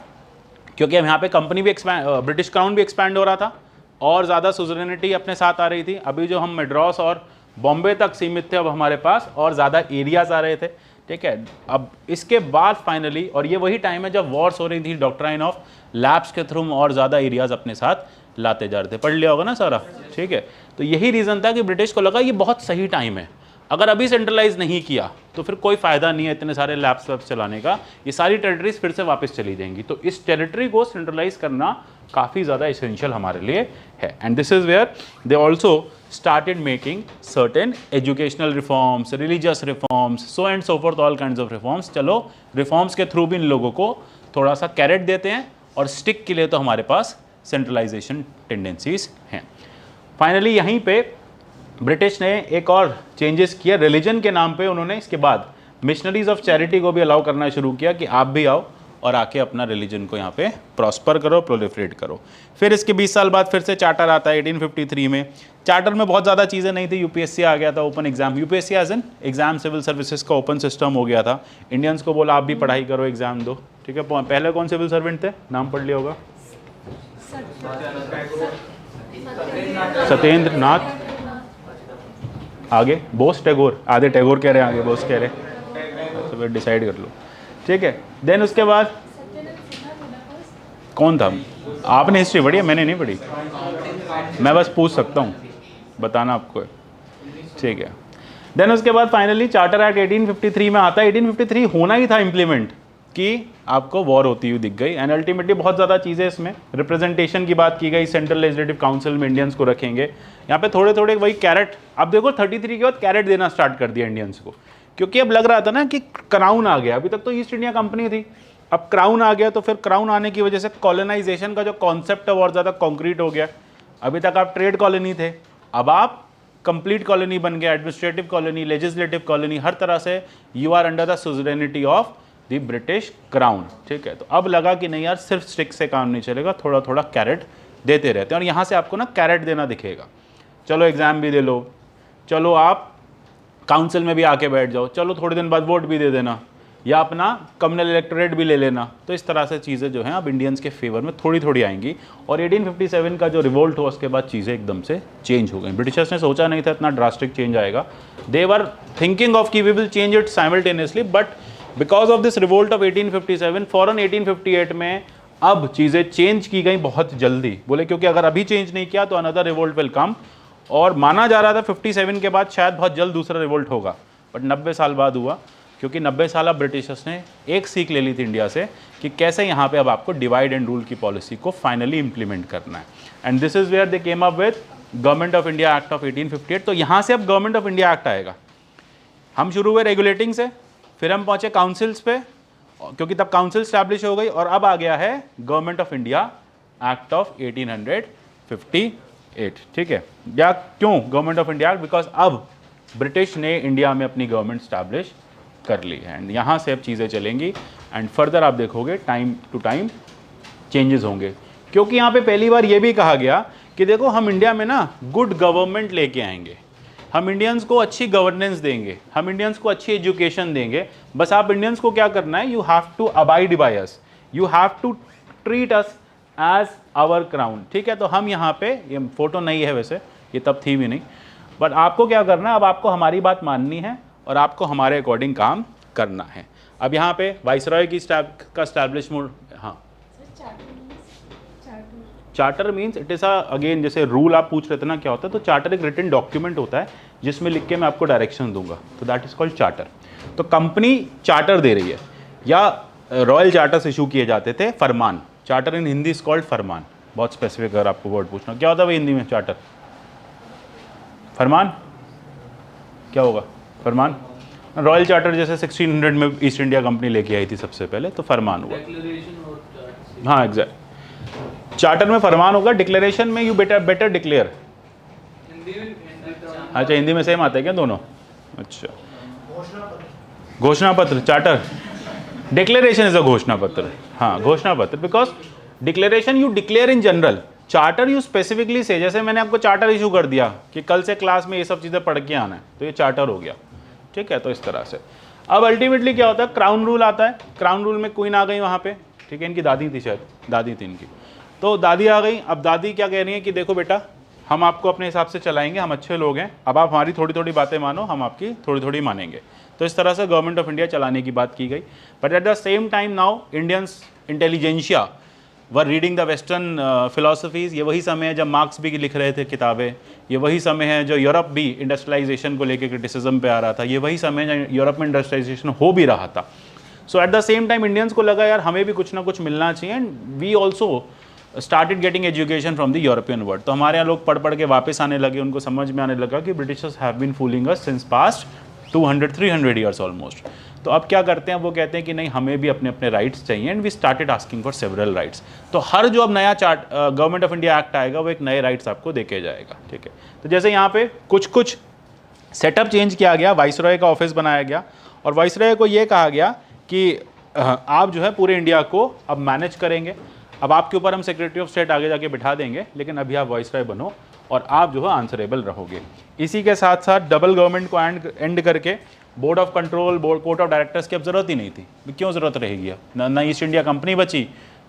क्योंकि अब यहाँ पे कंपनी भी एक्सपैंड, ब्रिटिश क्राउन भी एक्सपैंड हो रहा था और ज़्यादा सुजरेनिटी अपने साथ आ रही थी। अभी जो हम मद्रास और बॉम्बे तक सीमित थे, अब हमारे पास और ज़्यादा एरियाज आ रहे थे, ठीक है। अब इसके बाद फाइनली, और ये वही टाइम है जब वॉर्स हो रही थी, डॉक्ट्राइन ऑफ लैप्स के थ्रू और ज़्यादा एरियाज अपने साथ लाते जा रहे थे। पढ़ लिया होगा ना सारा, ठीक है। तो यही रीज़न था कि ब्रिटिश को लगा ये बहुत सही टाइम है, अगर अभी सेंट्रलाइज नहीं किया तो फिर कोई फ़ायदा नहीं है इतने सारे लैब्स वैब्स चलाने का, ये सारी टेरिटरीज फिर से वापस चली जाएंगी। तो इस टेरिटरी को सेंट्रलाइज करना काफ़ी ज़्यादा एसेंशियल हमारे लिए है। And this is where they also started making certain educational reforms, religious reforms, so and so forth, all kinds of reforms। चलो रिफॉर्म्स के थ्रू भी इन लोगों को थोड़ा सा कैरेट देते हैं, और स्टिक के लिए तो हमारे पास सेंट्रलाइजेशन टेंडेंसीज हैं। फाइनली यहीं पे ब्रिटिश ने एक और चेंजेस किया रिलीजन के नाम पे। उन्होंने इसके बाद मिशनरीज ऑफ चैरिटी को भी अलाउ करना शुरू किया कि आप भी आओ और आके अपना रिलीजन को यहाँ पे प्रॉस्पर करो, प्रोलिफरेट करो। फिर इसके 20 साल बाद फिर से चार्टर आता है 1853 में। चार्टर में बहुत ज़्यादा चीज़ें नहीं थी, यूपीएससी आ गया था, open exam, UPSC as an exam civil services का ओपन सिस्टम हो गया था। इंडियंस को बोला आप भी पढ़ाई करो, एग्जाम दो, ठीक है। पहले कौन सिविल सर्वेंट थे, नाम पढ़ लिया होगा, सत्येंद्र नाथ, आगे बोस टैगोर, आधे टैगोर कह रहे हैं, आगे बोस कह रहे हैं, तो फिर डिसाइड कर लो, ठीक है। देन उसके बाद कौन था, आपने हिस्ट्री पढ़ी है, मैंने नहीं पढ़ी, मैं बस पूछ सकता हूँ, बताना आपको है, ठीक है। देन उसके बाद फाइनली चार्टर एक्ट 1853 में आता है। 1853 होना ही था इम्प्लीमेंट कि आपको वॉर होती हुई दिख गई। एंड अल्टीमेटली बहुत ज़्यादा चीज़ें इसमें, रिप्रेजेंटेशन की बात की गई, सेंट्रल लेजिस्लेटिव काउंसिल में इंडियंस को रखेंगे। यहाँ पे थोड़े थोड़े वही कैरेट, अब देखो 33 के बाद कैरेट देना स्टार्ट कर दिया इंडियंस को, क्योंकि अब लग रहा था ना कि क्राउन आ गया। अभी तक तो ईस्ट इंडिया कंपनी थी, अब क्राउन आ गया, तो फिर क्राउन आने की वजह से कॉलोनाइजेशन का जो कॉन्सेप्ट है और ज़्यादा कॉन्क्रीट हो गया। अभी तक आप ट्रेड कॉलोनी थे, अब आप कंप्लीट कॉलोनी बन गया, एडमिनिस्ट्रेटिव कॉलोनी, लेजिस्लेटिव कॉलोनी, हर तरह से you are under the suzerainty of the British crown, ठीक है। तो अब लगा कि नहीं यार, सिर्फ स्टिक से काम नहीं चलेगा, थोड़ा थोड़ा कैरेट देते रहते हैं। और यहाँ से आपको ना कैरेट देना दिखेगा, चलो एग्ज़ाम भी दे लो, चलो आप काउंसिल में भी आके बैठ जाओ, चलो थोड़े दिन बाद वोट भी दे देना, या अपना कम्युनल इलेक्टोरेट भी ले लेना। तो इस तरह से चीज़ें जो हैं अब इंडियंस के फेवर में थोड़ी थोड़ी आएंगी। और 1857 का जो रिवोल्ट हुआ उसके बाद चीज़ें एकदम से चेंज हो गई। ब्रिटिशर्स ने सोचा नहीं था इतना ड्रास्टिक चेंज आएगा, दे वर थिंकिंग ऑफ कि we will change it simultaneously, but because of this revolt of 1857 फॉरन 1858 में अब चीज़ें चेंज की गई बहुत जल्दी। बोले क्योंकि अगर अभी चेंज नहीं किया तो अनदर रिवोल्ट विल कम, और माना जा रहा था 57 के बाद शायद बहुत जल्द दूसरा रिवोल्ट होगा, बट 90 साल बाद हुआ, क्योंकि 90 साल अब ब्रिटिशर्स ने एक सीख ले ली थी इंडिया से कि कैसे यहाँ पे अब आपको डिवाइड एंड रूल की पॉलिसी को फाइनली इंप्लीमेंट करना है। And this is where they came up with government of India act of 1858। तो यहाँ से अब गवर्नमेंट ऑफ इंडिया एक्ट आएगा। हम शुरू हुए रेगुलेटिंग से, फिर हम पहुँचे काउंसिल्स पे, क्योंकि तब काउंसिल स्टैब्लिश हो गई, और अब आ गया है government of India act of 1858, ठीक है। या क्यों government of India act, because अब ब्रिटिश ने इंडिया में अपनी गवर्नमेंट स्टैब्लिश कर ली है। एंड यहाँ से अब चीज़ें चलेंगी, एंड फर्दर आप देखोगे टाइम टू टाइम चेंजेस होंगे, क्योंकि यहाँ पे पहली बार ये भी कहा गया कि देखो हम इंडिया में ना गुड गवर्नमेंट लेके आएंगे, हम इंडियंस को अच्छी गवर्नेंस देंगे, हम इंडियंस को अच्छी एजुकेशन देंगे। बस आप इंडियंस को क्या करना है, you have to abide by us, you have to treat us as our crown, ठीक है। तो हम यहाँ पे, ये फोटो नहीं है वैसे, ये तब थी भी नहीं, बट आपको क्या करना है, अब आपको हमारी बात माननी है और आपको हमारे अकॉर्डिंग काम करना है। अब यहाँ पे वाइसरॉय की का स्टैब्लिशमेंट, हाँ, charter means it is again, जैसे रूल आप पूछ रहे थे ना क्या होता है, तो चार्टर एक रिटन डॉक्यूमेंट होता है जिसमें लिख के मैं आपको डायरेक्शन दूंगा, तो दैट इज कॉल्ड चार्टर। तो कंपनी चार्टर दे रही है, या रॉयल चार्टर्स इशू किए जाते थे, फरमान। Charter in Hindi is called फरमान। बहुत स्पेसिफिक अगर आपको वर्ड पूछना, क्या होता है भाई हिंदी में चार्टर, फरमान क्या होगा, फरमान। रॉयल चार्टर जैसे 1600 में ईस्ट इंडिया कंपनी लेके आई थी सबसे पहले, तो फरमान हुआ। हाँ एग्जैक्ट, चार्टर में फरमान होगा, डिक्लेरेशन में यू बेटर डिक्लेयर। अच्छा हिंदी में सेम आता है क्या दोनों? अच्छा, घोषणा पत्र चार्टर, डिक्लेरेशन इज अ घोषणा पत्र, हाँ घोषणा पत्र, because declaration you declare in general, charter you specifically से, जैसे मैंने आपको चार्टर इशू कर दिया कि कल से क्लास में ये सब चीज़ें पढ़ के आना है, तो ये चार्टर हो गया, ठीक है। तो इस तरह से अब अल्टीमेटली क्या होता है, क्राउन रूल आता है। क्राउन रूल में क्वीन आ गई वहाँ पे, ठीक है, इनकी दादी थी शायद, दादी थी इनकी, तो दादी आ गई। अब दादी क्या कह रही है कि देखो बेटा, हम आपको अपने हिसाब से चलाएंगे, हम अच्छे लोग हैं, अब आप हमारी थोड़ी थोड़ी बातें मानो, हम आपकी थोड़ी थोड़ी मानेंगे। तो इस तरह से गवर्नमेंट ऑफ इंडिया चलाने की बात की गई। But at the same time now Indians intelligentsia were reading the western philosophies. ये वही समय है जब मार्क्स भी लिख रहे थे किताबें, ये वही समय है जो यूरोप भी इंडस्ट्रियलाइजेशन को लेकर क्रिटिसिज्म पे आ रहा था, ये वही समय है जब यूरोप में इंडस्ट्रियलाइजेशन हो भी रहा था। So at the same time Indians को लगा यार हमें भी कुछ ना कुछ मिलना चाहिए, and we also started getting education from the European world. तो हमारे यहाँ लोग पढ़ पढ़ के वापस आने लगे, उनको समझ में आने लगा कि Britishers have been fooling us since past 200-300 years almost. तो अब क्या करते हैं, वो कहते हैं कि नहीं हमें भी अपने अपने राइट्स चाहिए, and we started asking for several rights. तो हर जो अब नया गवर्नमेंट ऑफ इंडिया एक्ट आएगा वो एक नए राइट्स आपको देके जाएगा, ठीक है। तो जैसे यहाँ पे कुछ कुछ सेटअप चेंज किया गया, वाइसरॉय का ऑफिस बनाया गया, और वाइसरॉय को ये कहा गया कि आप जो है पूरे इंडिया को अब मैनेज करेंगे, अब आपके ऊपर हम सेक्रेटरी ऑफ स्टेट आगे जाके बिठा देंगे, लेकिन अभी आप वाइसरॉय बनो और आप जो है आंसरेबल रहोगे। इसी के साथ साथ डबल गवर्नमेंट को एंड करके board of control, board of directors की अब ज़रूरत ही नहीं थी। क्यों ज़रूरत रहेगी, ना ईस्ट इंडिया कंपनी बची।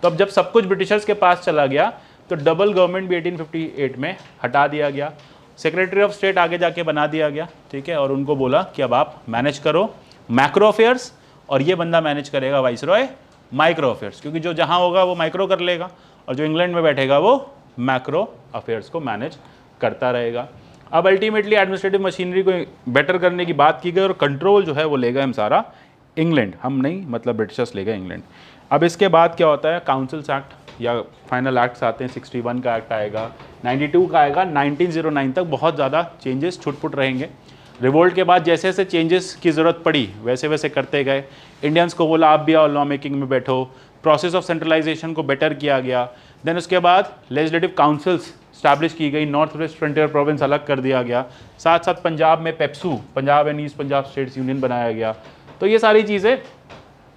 तो अब जब सब कुछ ब्रिटिशर्स के पास चला गया तो डबल गवर्नमेंट भी 1858 में हटा दिया गया, सेक्रेटरी ऑफ स्टेट आगे जाके बना दिया गया, ठीक है। और उनको बोला कि अब आप मैनेज करो मैक्रो अफेयर्स, और ये बंदा मैनेज करेगा वाइसरॉय माइक्रो अफेयर्स, क्योंकि जो जहाँ होगा वो माइक्रो कर लेगा, और जो इंग्लैंड में बैठेगा वो मैक्रो अफेयर्स को मैनेज करता रहेगा। अब अल्टीमेटली एडमिनिस्ट्रेटिव मशीनरी को बेटर करने की बात की गई, और कंट्रोल जो है वो लेगा हम सारा इंग्लैंड, हम नहीं, मतलब ब्रिटिशर्स लेगा इंग्लैंड। अब इसके बाद क्या होता है, काउंसिल्स एक्ट या फाइनल एक्ट्स आते हैं, 61 का एक्ट आएगा, 92 का आएगा, 1909 तक बहुत ज़्यादा चेंजेस छुटपुट रहेंगे। रिवोल्ट के बाद जैसे जैसे चेंजेस की ज़रूरत पड़ी वैसे वैसे करते गए। इंडियंस को बोला आप भी आओ लॉ मेकिंग में बैठो, प्रोसेस ऑफ सेंट्रलाइजेशन को बेटर किया गया। देन उसके बाद लेजिस्लेटिव काउंसिल्स स्टैब्लिश की गई, नॉर्थ वेस्ट फ्रंटियर प्रोविंस अलग कर दिया गया, साथ साथ पंजाब में PEPSU, Punjab and east Punjab states union बनाया गया। तो ये सारी चीज़ें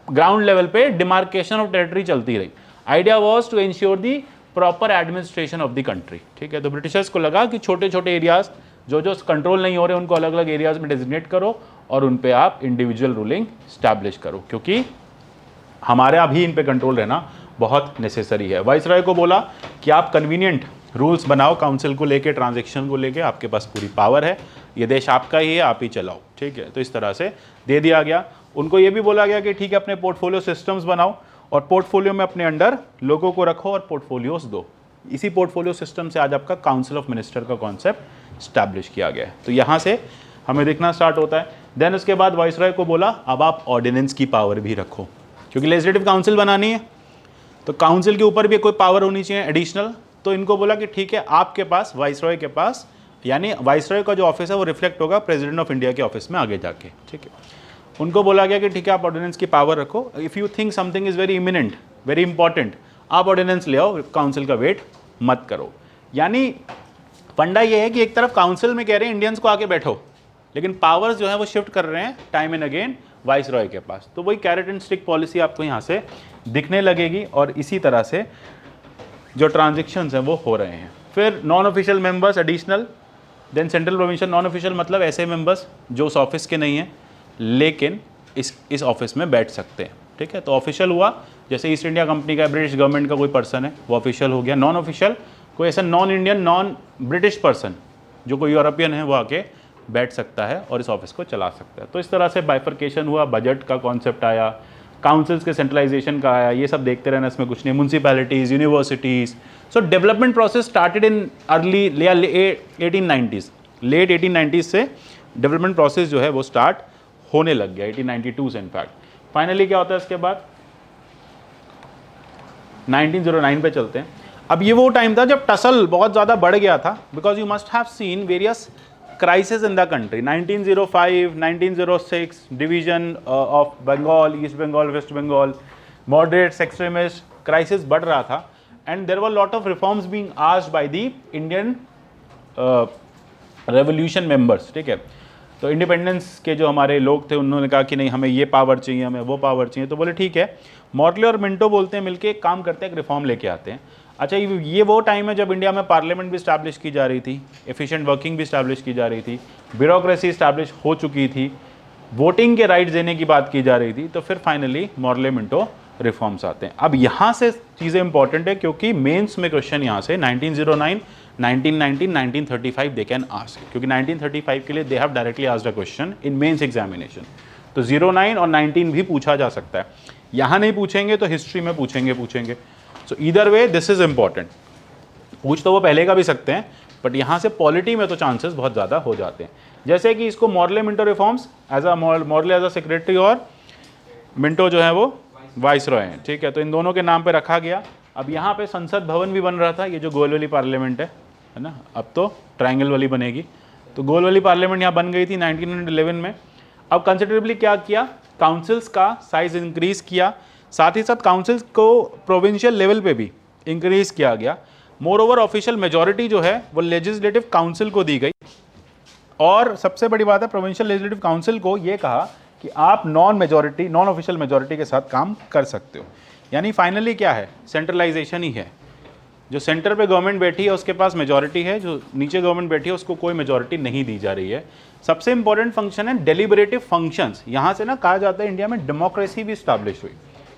ग्राउंड लेवल पे डिमार्केशन ऑफ टेरिटरी चलती रही। Idea was to ensure the proper administration of the country, ठीक है। तो ब्रिटिशर्स को लगा कि छोटे छोटे एरियाज जो जो कंट्रोल नहीं हो रहे उनको अलग अलग एरियाज में डेजिग्नेट करो और उन पे आप इंडिविजुअल रूलिंग स्टैब्लिश करो, क्योंकि हमारे अभी इन पे कंट्रोल रहना बहुत नेसेसरी है। वाइसरॉय को बोला कि आप कन्वीनियंट रूल्स बनाओ, काउंसिल को लेके, ट्रांजैक्शन को लेके, आपके पास पूरी पावर है, ये देश आपका ही है, आप ही चलाओ, ठीक है। तो इस तरह से दे दिया गया। उनको ये भी बोला गया कि ठीक है अपने पोर्टफोलियो सिस्टम्स बनाओ, और पोर्टफोलियो में अपने अंडर लोगों को रखो और पोर्टफोलियोज दो। इसी पोर्टफोलियो सिस्टम से आज आपका काउंसिल ऑफ मिनिस्टर का कॉन्सेप्ट स्टैब्लिश किया गया है। तो यहाँ से हमें देखना स्टार्ट होता है। देन उसके बाद वाइसरॉय को बोला अब आप ऑर्डिनेंस की पावर भी रखो, क्योंकि लेजिस्लेटिव काउंसिल बनानी है तो काउंसिल के ऊपर भी कोई पावर होनी चाहिए एडिशनल। तो इनको बोला कि ठीक है आपके पास, वाइसरॉय के पास, यानी वाइसरॉय का जो ऑफिस है वो रिफ्लेक्ट होगा प्रेसिडेंट ऑफ इंडिया के ऑफिस में आगे जाके, ठीक है। उनको बोला गया कि ठीक है आप ऑर्डिनेंस की पावर रखो, if you think something is very imminent, very important, आप ऑर्डिनेंस ले आओ, काउंसिल का वेट मत करो। यानी फंडा ये है कि एक तरफ काउंसिल में कह रहे हैं इंडियंस को आके बैठो, लेकिन पावर्स जो है वो शिफ्ट कर रहे हैं टाइम एंड अगेन वाइसरॉय के पास। तो वही कैरेट एंड स्टिक पॉलिसी आपको यहाँ से दिखने लगेगी, और इसी तरह से जो ट्रांजेक्शन्स हैं वो हो रहे हैं। फिर non official members additional, then central provincial. Non official मतलब ऐसे मेंबर्स जो उस ऑफिस के नहीं हैं लेकिन इस ऑफिस में बैठ सकते हैं, ठीक है। तो ऑफिशियल हुआ जैसे ईस्ट इंडिया कंपनी का, ब्रिटिश गवर्नमेंट का कोई पर्सन है वो ऑफिशियल हो गया। नॉन ऑफिशियल कोई ऐसा non Indian, non British person जो कोई यूरोपियन है वो आके बैठ सकता है और इस ऑफिस को चला सकता है। तो इस तरह से बाइफर्केशन हुआ, बजट का कॉन्सेप्ट आया, काउंसिल्स के सेंट्रलाइजेशन का आया, ये सब देखते रहना, इसमें कुछ नहीं। Municipalities, universities, so development process started in early 1890s, late 1890s से डेवलपमेंट प्रोसेस जो है वो स्टार्ट होने लग गया, 1892 से इनफैक्ट। फाइनली क्या होता है इसके बाद, 1909 पे चलते हैं। अब ये वो टाइम था जब टसल बहुत ज़्यादा बढ़ गया था, because you must have seen various crisis in the country. 1905, 1906, division of Bengal, East Bengal, West Bengal, moderates, extremist, crisis बढ़ रहा था, and there were lot of reforms being asked by the Indian revolution members, ठीक है। तो independence के जो हमारे लोग थे उन्होंने कहा कि नहीं हमें ये पावर चाहिए, हमें वो पावर चाहिए, तो बोले ठीक है, मॉर्ले और मिंटो बोलते हैं मिलके एक काम करते हैं, एक रिफॉर्म लेके आते हैं। अच्छा, ये वो टाइम है जब इंडिया में पार्लियामेंट भी इस्टेब्लिश की जा रही थी, एफिशिएंट वर्किंग भी इस्टेब्लिश की जा रही थी, ब्यूरोक्रेसी इस्टेब्लिश हो चुकी थी, वोटिंग के राइट देने की बात की जा रही थी, तो फिर फाइनली मॉर्ले मिंटो रिफॉर्म्स आते हैं। अब यहाँ से चीज़ें इंपॉर्टेंट है क्योंकि मेंस में क्वेश्चन यहाँ से 1909, 1919, 1935 दे कैन आस्क, क्योंकि 1935 के लिए they have directly asked a question in mains examination. तो 09 और 19 भी पूछा जा सकता है, यहाँ नहीं पूछेंगे तो हिस्ट्री में पूछेंगे। सो either way this is important, पूछ तो वो पहले का भी सकते हैं, बट यहाँ से पॉलिटी में तो चांसेस बहुत ज़्यादा हो जाते हैं। जैसे कि इसको Morley Minto reforms as a Morley as a secretary और मिंटो जो है वो वाइस रॉय हैं, ठीक है, तो इन दोनों के नाम पे रखा गया। अब यहाँ पे संसद भवन भी बन रहा था, ये जो गोल वाली पार्लियामेंट है ना, अब तो ट्रायंगल वाली बनेगी, तो गोल वाली पार्लियामेंट यहाँ बन गई थी 1911 में। अब कंसिडरेबली क्या किया, काउंसिल्स का साइज इंक्रीज किया, साथ ही साथ काउंसिल्स को प्रोविंशियल लेवल पे भी इंक्रीज किया गया। मोर ओवर ऑफिशियल मेजॉरिटी जो है वो लेजिस्लेटिव काउंसिल को दी गई, और सबसे बड़ी बात है प्रोविंशियल लेजिस्लेटिव काउंसिल को ये कहा कि आप नॉन ऑफिशियल मेजॉरिटी के साथ काम कर सकते हो। यानी फाइनली क्या है, सेंट्रलाइजेशन ही है। जो सेंटर पे गवर्नमेंट बैठी है उसके पास मेजॉरिटी है, जो नीचे गवर्नमेंट बैठी है उसको कोई मेजॉरिटी नहीं दी जा रही है। सबसे इंपॉर्टेंट फंक्शन है डेलिबरेटिव फंक्शंस। यहाँ से ना कहा जाता है इंडिया में डेमोक्रेसी भी स्टैब्लिश हुई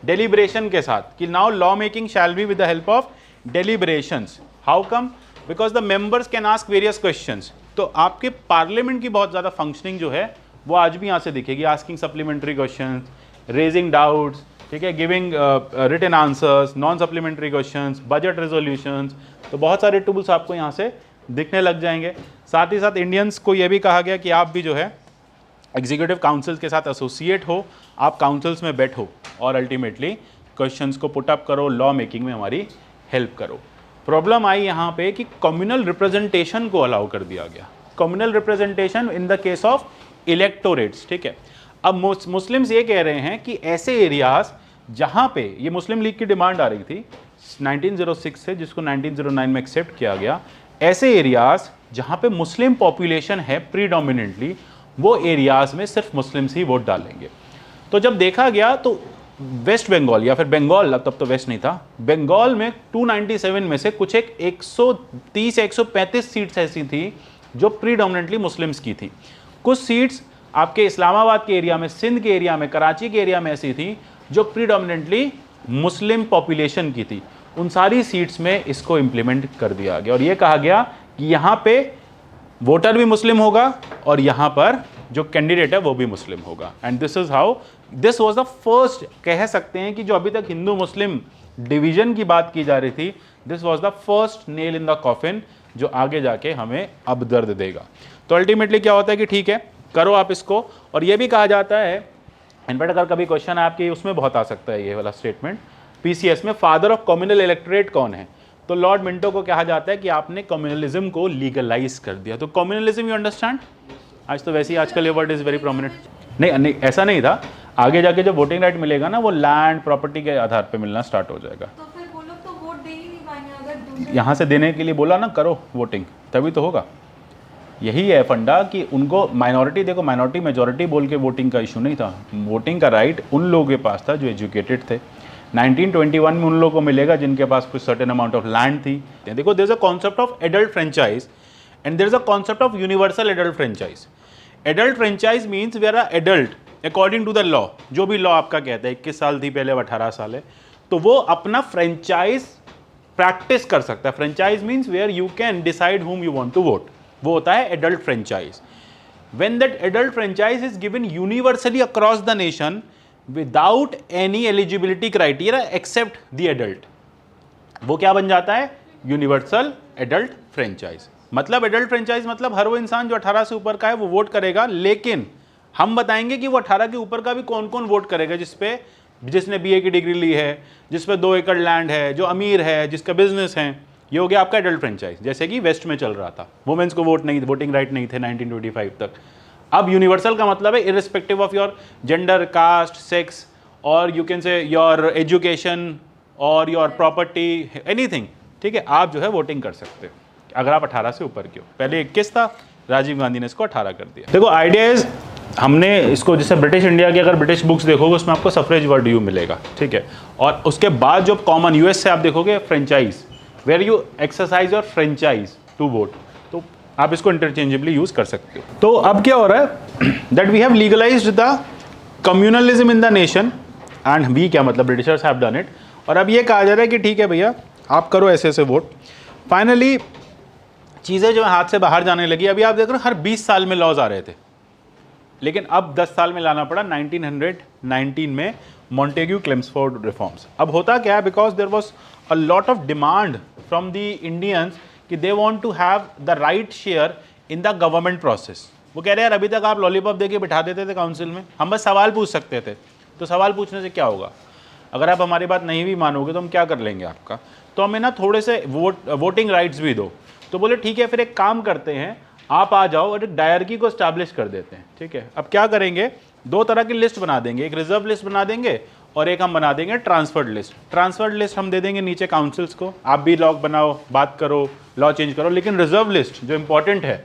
डेलिब्रेशन के साथ, कि now law making shall be with the help of deliberations. How come, because the members can ask various questions. तो आपके पार्लियामेंट की बहुत ज़्यादा फंक्शनिंग जो है वो आज भी यहाँ से दिखेगी, asking supplementary questions, raising doubts, ठीक है, giving written answers, non supplementary questions, budget resolutions, तो बहुत सारे टूल्स आपको यहाँ से दिखने लग जाएंगे। साथ ही साथ इंडियंस को ये भी कहा गया कि आप भी जो है एग्जीक्यूटिव काउंसिल्स के साथ एसोसिएट हो, आप काउंसिल्स में बैठो और अल्टीमेटली क्वेश्चंस को पुट अप करो, लॉ मेकिंग में हमारी हेल्प करो। प्रॉब्लम आई यहाँ पे कि कम्युनल रिप्रेजेंटेशन को अलाउ कर दिया गया, communal representation in the case of electorates, ठीक है। अब मुस्लिम्स ये कह रहे हैं कि ऐसे एरियाज जहाँ पे, ये मुस्लिम लीग की डिमांड आ रही थी 1906 से, जिसको 1909 में एक्सेप्ट किया गया, ऐसे एरियाज जहाँ पे मुस्लिम पॉपुलेशन है प्रीडोमिनेंटली, वो एरियाज में सिर्फ मुस्लिम्स ही वोट डालेंगे। तो जब देखा गया तो वेस्ट बंगाल या फिर बंगाल, तब तो वेस्ट नहीं था, बंगाल में 297 में से कुछ एक 130 या 135 सीट्स ऐसी थी जो प्रीडोमिनेंटली मुस्लिम्स की थी। कुछ सीट्स आपके इस्लामाबाद के एरिया में, सिंध के एरिया में, कराची के एरिया में ऐसी थी जो प्रीडोमिनेंटली मुस्लिम पॉपुलेशन की थी। उन सारी सीट्स में इसको इम्प्लीमेंट कर दिया गया और ये कहा गया कि यहाँ पे वोटर भी मुस्लिम होगा और यहाँ पर जो कैंडिडेट है वो भी मुस्लिम होगा। And this is how this was the first, कह सकते हैं कि जो अभी तक हिंदू मुस्लिम डिवीजन की बात की जा रही थी, this was the first nail in the coffin जो आगे जाके हमें अब दर्द देगा। तो अल्टीमेटली क्या होता है कि ठीक है, करो आप इसको। और ये भी कहा जाता है, इनफैक्ट अगर कभी क्वेश्चन आपके उसमें बहुत आ सकता है ये वाला स्टेटमेंट, पीसीएस में, फादर ऑफ कम्युनल इलेक्टोरेट कौन है, तो लॉर्ड मिंटो को कहा जाता है कि आपने कम्युनलिज्म को लीगलाइज कर दिया। तो कम्युनलिज्म, यू अंडरस्टैंड, आज तो वैसे ही आजकल ये वर्ड इज वेरी प्रोमिनेंट। नहीं, ऐसा नहीं था, आगे जाके जब वोटिंग राइट मिलेगा ना वो लैंड प्रॉपर्टी के आधार पे मिलना स्टार्ट हो जाएगा।
तो फिर वो लोग तो वोट दे ही नहीं पाएंगे अगर
यहाँ से देने के लिए बोला ना, करो वोटिंग, तभी तो होगा। यही है फंडा कि उनको माइनॉरिटी, देखो माइनॉरिटी मेजॉरिटी बोल के वोटिंग का इशू नहीं था, वोटिंग का राइट उन लोगों के पास था जो एजुकेटेड थे। 1921 में उन लोगों को मिलेगा जिनके पास कुछ सर्टेन अमाउंट ऑफ लैंड थी। देखो, there is a concept of adult franchise and there is a concept of universal adult franchise. Adult franchise means we are a adult according to the law, जो भी law आपका कहता है, 21 साल थी पहले, 18 साल है, तो वो अपना फ्रेंचाइज प्रैक्टिस कर सकता है। Franchise means where you can decide whom you want to vote, वो होता है adult franchise. When that adult franchise is given universally across the nation without any eligibility criteria except the adult, वो क्या बन जाता है, यूनिवर्सल एडल्ट फ्रेंचाइज। मतलब adult franchise मतलब हर वो इंसान जो 18 से ऊपर का है वो वोट करेगा, लेकिन हम बताएंगे कि वो 18 के ऊपर का भी कौन कौन वोट करेगा, जिसने बीए की डिग्री ली है, जिस पे 2 एकड़ लैंड है, जो अमीर है, जिसका बिजनेस है। ये हो गया आपका एडल्ट फ्रेंचाइज, जैसे कि वेस्ट में चल रहा था, वुमेन्स को वोटिंग राइट नहीं थे 1925 तक। अब यूनिवर्सल का मतलब है irrespective of your gender, caste, sex, और you can say your education और योर प्रॉपर्टी, एनीथिंग, ठीक है, आप जो है वोटिंग कर सकते हो अगर आप 18 से ऊपर के हो। पहले 21 था, राजीव गांधी ने इसको 18 कर दिया। देखो आइडिया इज, हमने इसको जैसे ब्रिटिश इंडिया की अगर ब्रिटिश बुक्स देखोगे उसमें आपको सफरेज वर्ड यू मिलेगा, ठीक है। और उसके बाद जो कॉमन यूएस से आप देखोगे फ्रेंचाइज, वेयर यू एक्सरसाइज और फ्रेंचाइज टू वोट, तो आप इसको इंटरचेंजेबली यूज कर सकते हो। तो अब क्या हो रहा है that we have legalised the communalism in the nation, and we क्या मतलब ब्रिटिशर्स हैव डन इट। और अब ये कहा जा रहा है कि ठीक है भैया आप करो ऐसे ऐसे वोट। फाइनली चीज़ें जो हाथ से बाहर जाने लगी। अभी आप देख रहे हो हर 20 साल में लॉज आ रहे थे, लेकिन अब 10 साल में लाना पड़ा 1919 में मॉन्टेग्यू क्लेम्सफोर्ड रिफॉर्म्स। अब होता क्या है, because there was a lot of demand from the Indians कि they want to have the right share in the government process. वो कह रहे हैं यार अभी तक आप लॉलीपॉप देके बिठा देते थे काउंसिल में, हम बस सवाल पूछ सकते थे। तो सवाल पूछने से क्या होगा, अगर आप हमारी बात नहीं भी मानोगे तो हम क्या कर लेंगे आपका, तो हमें ना थोड़े से वोटिंग राइट्स भी दो। तो बोले ठीक है फिर एक काम करते हैं, आप आ जाओ और एक डायरकी को स्टैब्लिश कर देते हैं, ठीक है। अब क्या करेंगे, दो तरह की लिस्ट बना देंगे, एक रिजर्व लिस्ट बना देंगे और एक हम बना देंगे ट्रांसफर्ड लिस्ट। ट्रांसफर्ड लिस्ट हम दे देंगे नीचे काउंसिल्स को, आप भी लॉ बनाओ, बात करो, लॉ चेंज करो, लेकिन रिजर्व लिस्ट जो इंपॉर्टेंट है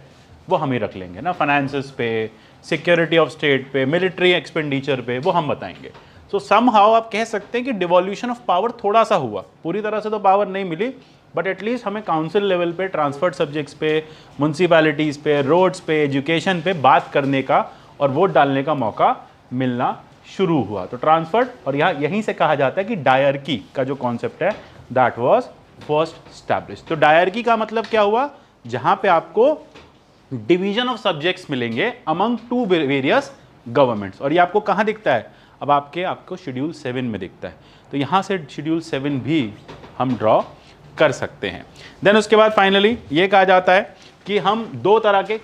वो हम ही रख लेंगे ना, फाइनेंसेस पे, सिक्योरिटी ऑफ स्टेट पे, मिलिट्री एक्सपेंडिचर पे, वो हम बताएंगे। सो समहाउ आप कह सकते हैं कि डिवॉल्यूशन ऑफ पावर थोड़ा सा हुआ, पूरी तरह से तो पावर नहीं मिली, बट एटलीस्ट हमें काउंसिल लेवल पे ट्रांसफर्ड सब्जेक्ट्स पे, म्यूनसिपैलिटीज़ पे, रोड्स पे, एजुकेशन पे बात करने का और वोट डालने का मौका मिलना शुरू हुआ। तो ट्रांसफर्ड, और यहाँ यहीं से कहा जाता है कि डायरकी का जो कॉन्सेप्ट है दैट वाज फर्स्ट स्टैब्लिश। तो डायरकी का मतलब क्या हुआ, जहाँ पे आपको डिवीजन ऑफ सब्जेक्ट्स मिलेंगे अमंग टू वेरियस गवर्नमेंट्स। और ये आपको कहाँ दिखता है, अब आपको शेड्यूल 7 में दिखता है। तो यहाँ से शेड्यूल 7 भी हम ड्रॉ कर सकते हैं। देन उसके बाद फाइनली ये कहा जाता है कि हम दो तरह के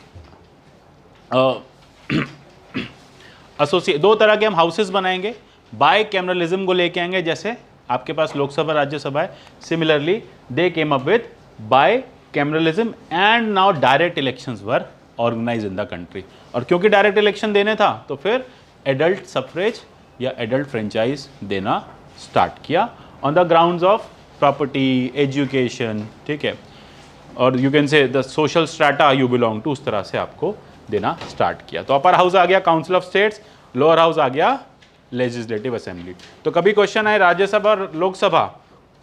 दो तरह के हम हाउसेस बनाएंगे, बाय कैमरलिज्म को लेके आएंगे, जैसे आपके पास लोकसभा राज्यसभा है, similarly they came up with bicameralism and now direct elections were organise in the country. और क्योंकि डायरेक्ट इलेक्शन देने था तो फिर एडल्ट सफरेज या एडल्ट फ्रेंचाइज देना स्टार्ट किया on the grounds of property, education, ठीक है, और you can say the social strata you belong to, उस तरह से आपको देना स्टार्ट किया। तो अपर हाउस आ गया council of states, lower house आ गया लेजिस्लेटिव असेंबली। तो कभी क्वेश्चन आए राज्यसभा और लोकसभा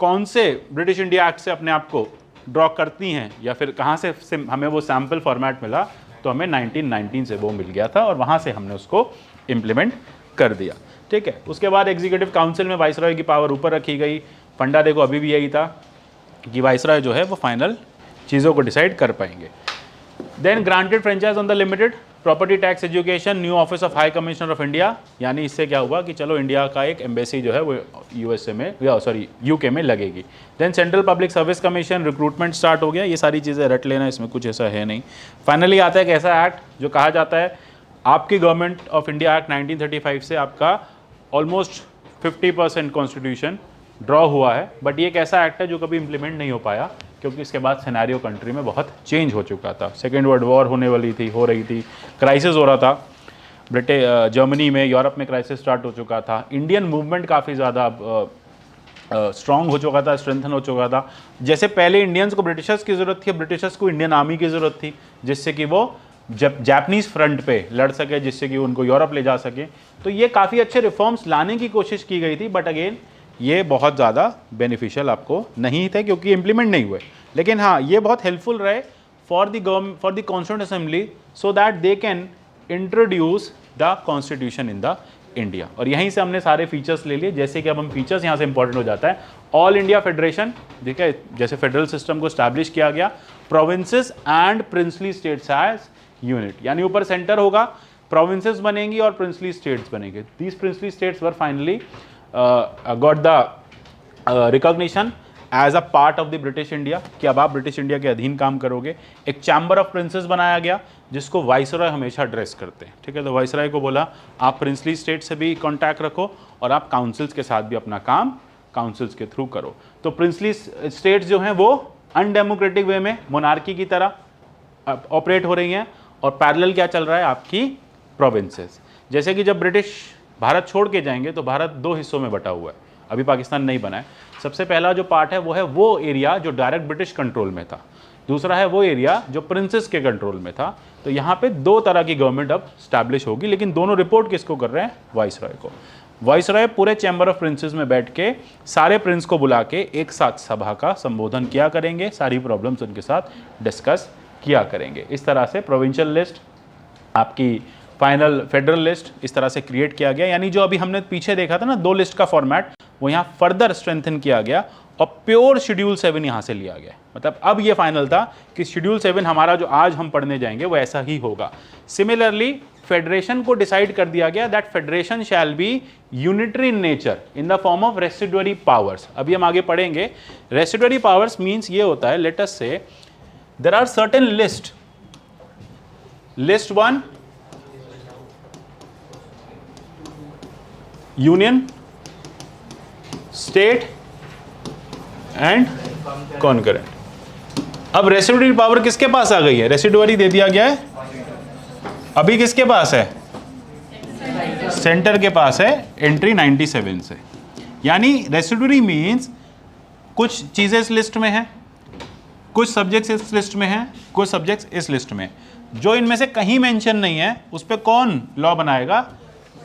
कौन से ब्रिटिश इंडिया एक्ट से अपने आप को ड्रॉ करती हैं, या फिर कहाँ से हमें वो सैम्पल फॉर्मेट मिला, तो हमें 1919 से वो मिल गया था और वहाँ से हमने उसको इम्प्लीमेंट कर दिया, ठीक है। उसके बाद एग्जीक्यूटिव काउंसिल में वाइसरॉय की पावर ऊपर रखी गई। फंडा देखो अभी भी यही था कि वाइसरॉय जो है वो फाइनल चीज़ों को डिसाइड कर पाएंगे। Then granted franchise on the limited, property tax, education, new office of high commissioner of India, यानी इससे क्या हुआ कि चलो इंडिया का एक एम्बेसी जो है वो यूएसए में या सॉरी यूके में लगेगी। Then central public service commission, recruitment start हो गया। ये सारी चीज़ें रट लेना, इसमें कुछ ऐसा है नहीं। फाइनली आता है एक ऐसा एक्ट जो कहा जाता है आपकी गवर्नमेंट ऑफ इंडिया एक्ट 1935 से आपका ऑलमोस्ट 50% कॉन्स्टिट्यूशन ड्रॉ हुआ है, बट ये एक ऐसा एक्ट है जो कभी इंप्लीमेंट नहीं हो पाया, क्योंकि इसके बाद सिनेरियो कंट्री में बहुत चेंज हो चुका था। सेकेंड वर्ल्ड वॉर होने वाली थी, हो रही थी, क्राइसिस हो रहा था जर्मनी में, यूरोप में क्राइसिस स्टार्ट हो चुका था, इंडियन मूवमेंट काफ़ी ज़्यादा स्ट्रॉन्ग हो चुका था, स्ट्रेंथन हो चुका था। जैसे पहले इंडियंस को ब्रिटिशर्स की ज़रूरत थी, ब्रिटिशर्स को इंडियन आर्मी की ज़रूरत थी, जिससे कि वो जब जापानीज़ फ्रंट पे लड़ सके, जिससे कि उनको यूरोप ले जा सके। तो ये काफ़ी अच्छे रिफॉर्म्स लाने की कोशिश की गई थी, बट अगेन ये बहुत ज़्यादा बेनिफिशियल आपको नहीं थे क्योंकि इम्प्लीमेंट नहीं हुए। लेकिन हाँ, ये बहुत हेल्पफुल रहे for the constituent assembly, so that they can introduce the constitution in the India. और यहीं से हमने सारे फीचर्स ले लिए, जैसे कि अब हम फीचर्स यहाँ से इंपॉर्टेंट हो जाता है। ऑल इंडिया फेडरेशन, ठीक है, जैसे फेडरल सिस्टम को स्टैब्लिश किया गया। Provinces and princely states as unit, यानी ऊपर सेंटर होगा, प्रोविंसेस बनेंगी और प्रिंसली स्टेट्स बनेंगे। These princely states were finally got the recognition as a part of the British India, कि अब आप ब्रिटिश इंडिया के अधीन काम करोगे। एक चैम्बर ऑफ प्रिंसेस बनाया गया जिसको वाइसरॉय हमेशा एड्रेस करते हैं, ठीक है। तो वाइसरॉय को बोला आप प्रिंसली स्टेट से भी कांटेक्ट रखो और आप काउंसिल्स के साथ भी अपना काम काउंसिल्स के थ्रू करो। तो प्रिंसली स्टेट्स जो हैं वो अनडेमोक्रेटिक वे में मोनार्की की तरह ऑपरेट हो रही हैं, और पैरेलल क्या चल रहा है, आपकी प्रोविंसेस। जैसे कि जब ब्रिटिश भारत छोड़ के जाएंगे तो भारत दो हिस्सों में बटा हुआ है, अभी पाकिस्तान नहीं बना है। सबसे पहला जो पार्ट है वो एरिया जो डायरेक्ट ब्रिटिश कंट्रोल में था, दूसरा है वो एरिया जो प्रिंसेस के कंट्रोल में था। तो यहाँ पे दो तरह की गवर्नमेंट अब स्टैब्लिश होगी, लेकिन दोनों रिपोर्ट किसको कर रहे हैं? वाइसरॉय को। वाइसरॉय पूरे चैम्बर ऑफ प्रिंसेस में बैठ के सारे प्रिंस को बुला के एक साथ सभा का संबोधन किया करेंगे, सारी प्रॉब्लम्स उनके साथ डिस्कस किया करेंगे। इस तरह से प्रोविंशियल लिस्ट, आपकी फाइनल फेडरल लिस्ट इस तरह से क्रिएट किया गया। यानी जो अभी हमने पीछे देखा था ना 2 लिस्ट का फॉर्मेट, वो यहाँ फर्दर स्ट्रेंथन किया गया और प्योर शेड्यूल 7 यहाँ से लिया गया। मतलब अब ये फाइनल था कि शेड्यूल 7 हमारा जो आज हम पढ़ने जाएंगे वो ऐसा ही होगा। सिमिलरली फेडरेशन को डिसाइड कर दिया गया that federation shall be unitary in nature in the form of residuary powers. अभी हम आगे पढ़ेंगे। रेसिडुअरी पावर्स मीन्स ये होता है, let us say there are certain list 1 union, state and concurrent. अब रेसिडुअरी पावर किसके पास आ गई है? रेसिडुअरी दे दिया गया है, अभी किसके पास है? सेंटर के पास है, एंट्री 97 से। यानी रेसिडुअरी मीन्स कुछ चीजें इस लिस्ट में हैं, कुछ सब्जेक्ट्स इस लिस्ट में हैं, कुछ सब्जेक्ट्स इस लिस्ट में। जो इनमें से कहीं मेंशन नहीं है उस पर कौन लॉ बनाएगा?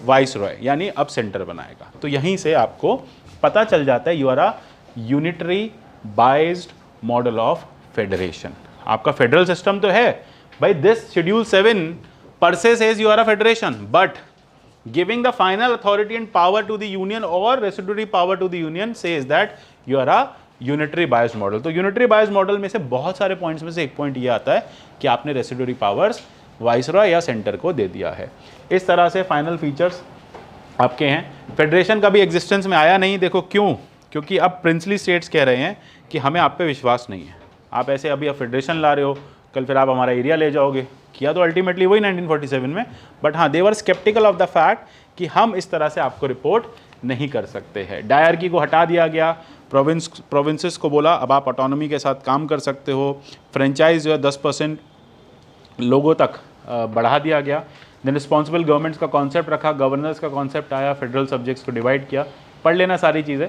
वाइसरॉय, यानी अब सेंटर बनाएगा। तो यहीं से आपको पता चल जाता है you are a unitary biased model of federation. आपका फेडरल सिस्टम तो है भाई, this schedule 7 per se says you are a federation, but giving the final authority and power to the union or residuary power to the union says that you are a unitary biased model. तो unitary biased model में से बहुत सारे points में से एक point ये आता है कि आपने रेसिडुअरी पावर्स वाइसरॉय या सेंटर को दे दिया है। इस तरह से फाइनल फीचर्स आपके हैं। फेडरेशन का भी एग्जिस्टेंस में आया नहीं, देखो क्यों? क्योंकि अब प्रिंसली स्टेट्स कह रहे हैं कि हमें आप पे विश्वास नहीं है, आप ऐसे अभी अब फेडरेशन ला रहे हो, कल फिर आप हमारा एरिया ले जाओगे। किया तो अल्टीमेटली वही 1947 में, बट हाँ दे वर स्केप्टिकल ऑफ द फैक्ट कि हम इस तरह से आपको रिपोर्ट नहीं कर सकते हैं। डायरकी को हटा दिया गया, प्रोविंसेस को बोला अब आप ऑटोनॉमी के साथ काम कर सकते हो। फ्रेंचाइज जो है 10% लोगों तक बढ़ा दिया गया। देन रिस्पॉन्सिबल गवर्नमेंट्स का कॉन्सेप्ट रखा, गवर्नर्स का कॉन्सेप्ट आया, फेडरल सब्जेक्ट्स को डिवाइड किया। पढ़ लेना सारी चीज़ें,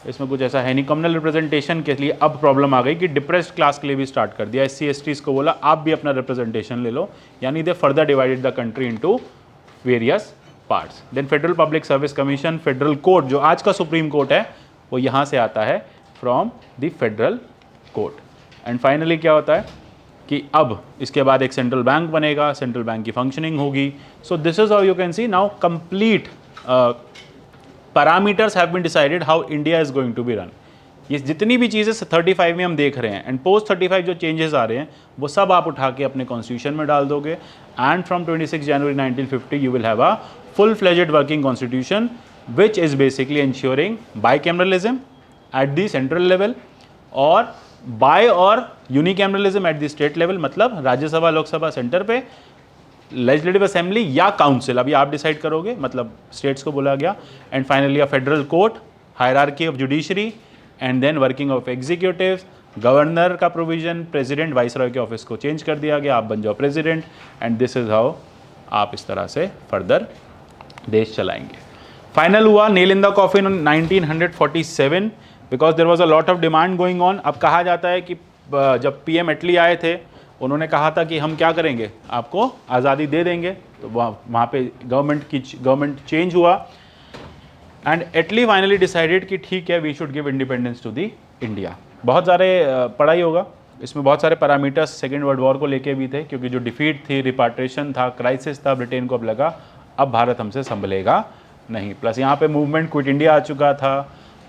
इसमें कुछ ऐसा है नहीं। कम्युनल रिप्रेजेंटेशन के लिए अब प्रॉब्लम आ गई कि डिप्रेस्ड क्लास के लिए भी स्टार्ट कर दिया। SC/STs को बोला आप भी अपना रिप्रेजेंटेशन ले लो, यानी they further divided the country into various parts. Then federal public service commission, federal court जो आज का सुप्रीम कोर्ट है वो यहाँ से आता है from the federal court. And finally क्या होता है कि अब इसके बाद एक सेंट्रल बैंक बनेगा, सेंट्रल बैंक की फंक्शनिंग होगी। So this is how you can see now complete parameters have been decided how India is going to be run. ये जितनी भी चीज़ें 35 में हम देख रहे हैं एंड पोस्ट 35 जो चेंजेस आ रहे हैं वो सब आप उठा के अपने कॉन्स्टिट्यूशन में डाल दोगे। And from 26 January 1950 you will have a full fledged working constitution which is basically ensuring bicameralism at the central level और bi और unicameralism at the state level। मतलब राज्यसभा लोकसभा सेंटर पे, लेजिस्लेटिव असेंबली या काउंसिल अभी आप डिसाइड करोगे, मतलब states को बोला गया। And finally a federal court, hierarchy of judiciary and then working of executive, governor का प्रोविजन, प्रेसिडेंट वाइसरॉय के ऑफिस को चेंज कर दिया गया, आप बन जाओ president. And this is how आप इस तरह से फर्दर देश चलाएंगे। फाइनल हुआ nail in the coffin 1947 because there was a lot of demand going on. अब कहा जाता है कि जब PM एटली आए थे उन्होंने कहा था कि हम क्या करेंगे, आपको आज़ादी दे देंगे। तो वहाँ पे गवर्नमेंट चेंज हुआ एंड एटली फाइनली डिसाइडेड कि ठीक है we should give independence to the India. बहुत सारे पढ़ाई होगा इसमें, बहुत सारे पैरामीटर्स सेकेंड वर्ल्ड वॉर को लेके भी थे, क्योंकि जो डिफीट थी, रिपाट्रिएशन था, क्राइसिस था, ब्रिटेन को अब लगा अब भारत हमसे संभलेगा नहीं। प्लस यहाँ पे मूवमेंट क्विट इंडिया आ चुका था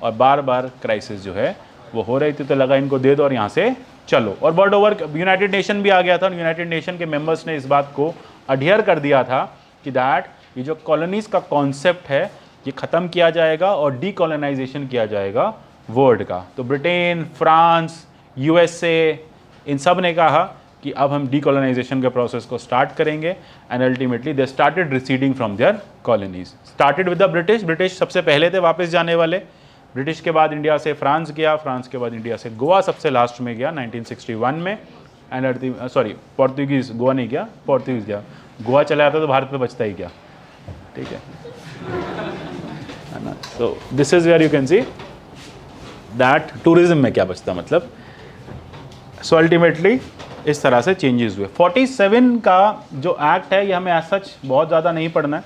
और बार बार क्राइसिस जो है वो हो रही थी, तो लगा इनको दे दो और यहाँ से चलो। और वर्ल्ड ओवर यूनाइटेड नेशन भी आ गया था। यूनाइटेड नेशन के मेंबर्स ने इस बात को अडियर कर दिया था कि दैट ये जो कॉलोनीज का कॉन्सेप्ट है ये ख़त्म किया जाएगा और डीकॉलोनाइजेशन किया जाएगा वर्ल्ड का। तो ब्रिटेन, फ्रांस, USA इन सब ने कहा कि अब हम डीकॉलोनाइजेशन के प्रोसेस को स्टार्ट करेंगे। And ultimately they started receding from their colonies. Started with the British सबसे पहले थे वापस जाने वाले। ब्रिटिश के बाद इंडिया से फ्रांस गया, फ्रांस के बाद इंडिया से गोवा सबसे लास्ट में गया 1961 में। एंड पोर्तुगीज़, गोवा नहीं गया, पोर्तुगीज़ गया। गोवा चला जाता तो भारत पे बचता ही क्या, ठीक है ना। तो this is where you can see that tourism में क्या बचता, मतलब सो अल्टीमेटली इस तरह से चेंजेस हुए। 47 का जो एक्ट है ये हमें एज सच बहुत ज़्यादा नहीं पढ़ना है,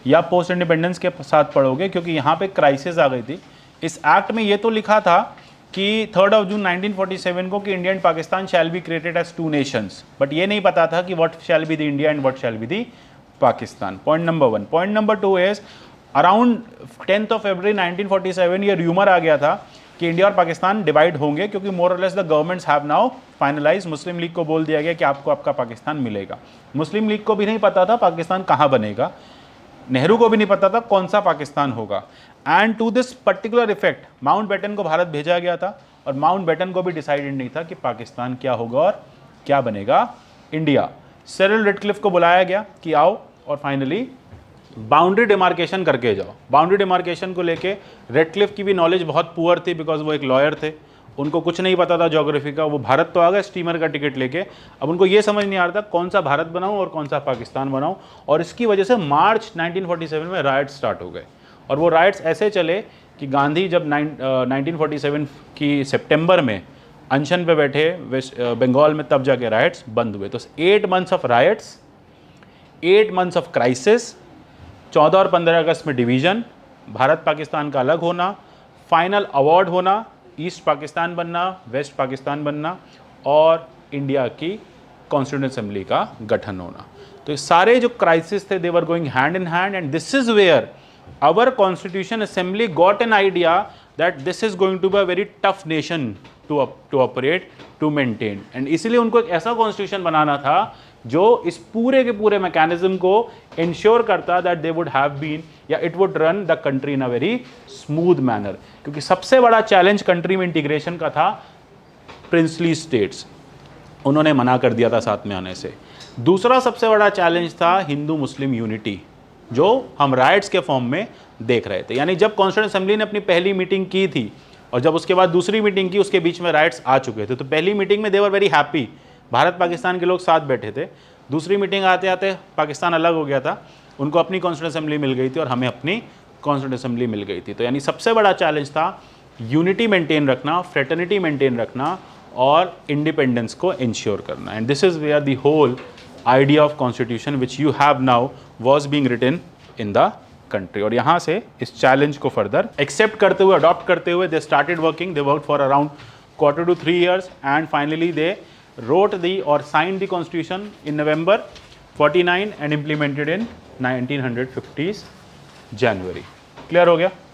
या पोस्ट इंडिपेंडेंस के साथ पढ़ोगे, क्योंकि यहाँ पे क्राइसिस आ गई थी। इस एक्ट में ये तो लिखा था कि 3 जून 1947 को कि India and Pakistan shall be created as 2 nations, but ये नहीं पता था कि what shall be the India and what shall be the Pakistan. Point number 1। Point number 2 is around 10 फरवरी 1947 ये र्यूमर आ गया था कि इंडिया और पाकिस्तान डिवाइड होंगे, क्योंकि मोर और less the governments have now finalise. Muslim League को बोल दिया गया कि आपको आपका पाकिस्तान मिलेगा। मुस्लिम लीग को भी नहीं पता था पाकिस्तान कहाँ बनेगा, नेहरू को भी नहीं पता था कौन सा पाकिस्तान होगा। And to this particular effect Mountbatten को भारत भेजा गया था, और माउंटबेटन को भी डिसाइडेड नहीं था कि पाकिस्तान क्या होगा और क्या बनेगा इंडिया। सिरिल रेडक्लिफ को बुलाया गया कि आओ और फाइनली बाउंड्री डिमार्केशन करके जाओ। बाउंड्री डिमार्केशन को लेके रेडक्लिफ की भी नॉलेज बहुत पुअर थी, बिकॉज वो एक लॉयर थे, उनको कुछ नहीं पता था ज्योग्राफी का। वो भारत तो आ गए स्टीमर का टिकट लेके, अब उनको ये समझ नहीं आ रहा था कौन सा भारत बनाऊं और कौन सा पाकिस्तान बनाऊं, और इसकी वजह से मार्च 1947 में राइट्स स्टार्ट हो गए। और वो राइट्स ऐसे चले कि गांधी जब 1947 की सितंबर में अनशन पे बैठे वेस्ट बंगाल में, तब जाके राइट्स बंद हुए। तो 8 months of rights, 8 months of crisis, 14 और 15 अगस्त में डिवीज़न, भारत पाकिस्तान का अलग होना, फाइनल अवार्ड होना, ईस्ट पाकिस्तान बनना, वेस्ट पाकिस्तान बनना, और इंडिया की कॉन्स्टिट्यूंट असेंबली का गठन होना। तो ये सारे जो क्राइसिस थे they were going hand in hand, and this is where our constitution assembly got an idea that this is going to be a very tough nation to operate, to maintain. And इसीलिए उनको एक ऐसा constitution बनाना था जो इस पूरे के पूरे मैकेनिज्म को इंश्योर करता that they would have been, या it would run the country in a very smooth manner. क्योंकि सबसे बड़ा चैलेंज कंट्री में इंटीग्रेशन का था प्रिंसली स्टेट्स, उन्होंने मना कर दिया था साथ में आने से। दूसरा सबसे बड़ा चैलेंज था हिंदू मुस्लिम यूनिटी, जो हम राइट्स के फॉर्म में देख रहे थे। यानी जब कॉन्स्टिट्यूंट असेंबली ने अपनी पहली मीटिंग की थी और जब उसके बाद दूसरी मीटिंग की, उसके बीच में राइट्स आ चुके थे। तो पहली मीटिंग में they were very happy, Bharat Pakistan के लोग साथ बैठे थे। दूसरी मीटिंग आते आते पाकिस्तान अलग हो गया था, उनको अपनी कॉन्स्टिट्यूंट असेंबली मिल गई थी और हमें अपनी कॉन्स्टिट्यूंट असेंबली मिल गई थी। तो यानी सबसे बड़ा चैलेंज था यूनिटी मेंटेन रखना, फ्रेटर्निटी मेंटेन रखना, और इंडिपेंडेंस को इंश्योर करना। And this is where the whole idea of constitution which you have now was being written in the country. और यहाँ से इस चैलेंज को फर्दर एक्सेप्ट करते हुए, अडॉप्ट करते हुए, they started working. They work for around 2.25 to 3 years, and finally they wrote the or signed the constitution in November 49 and implemented in 1950s January. Clear हो गया?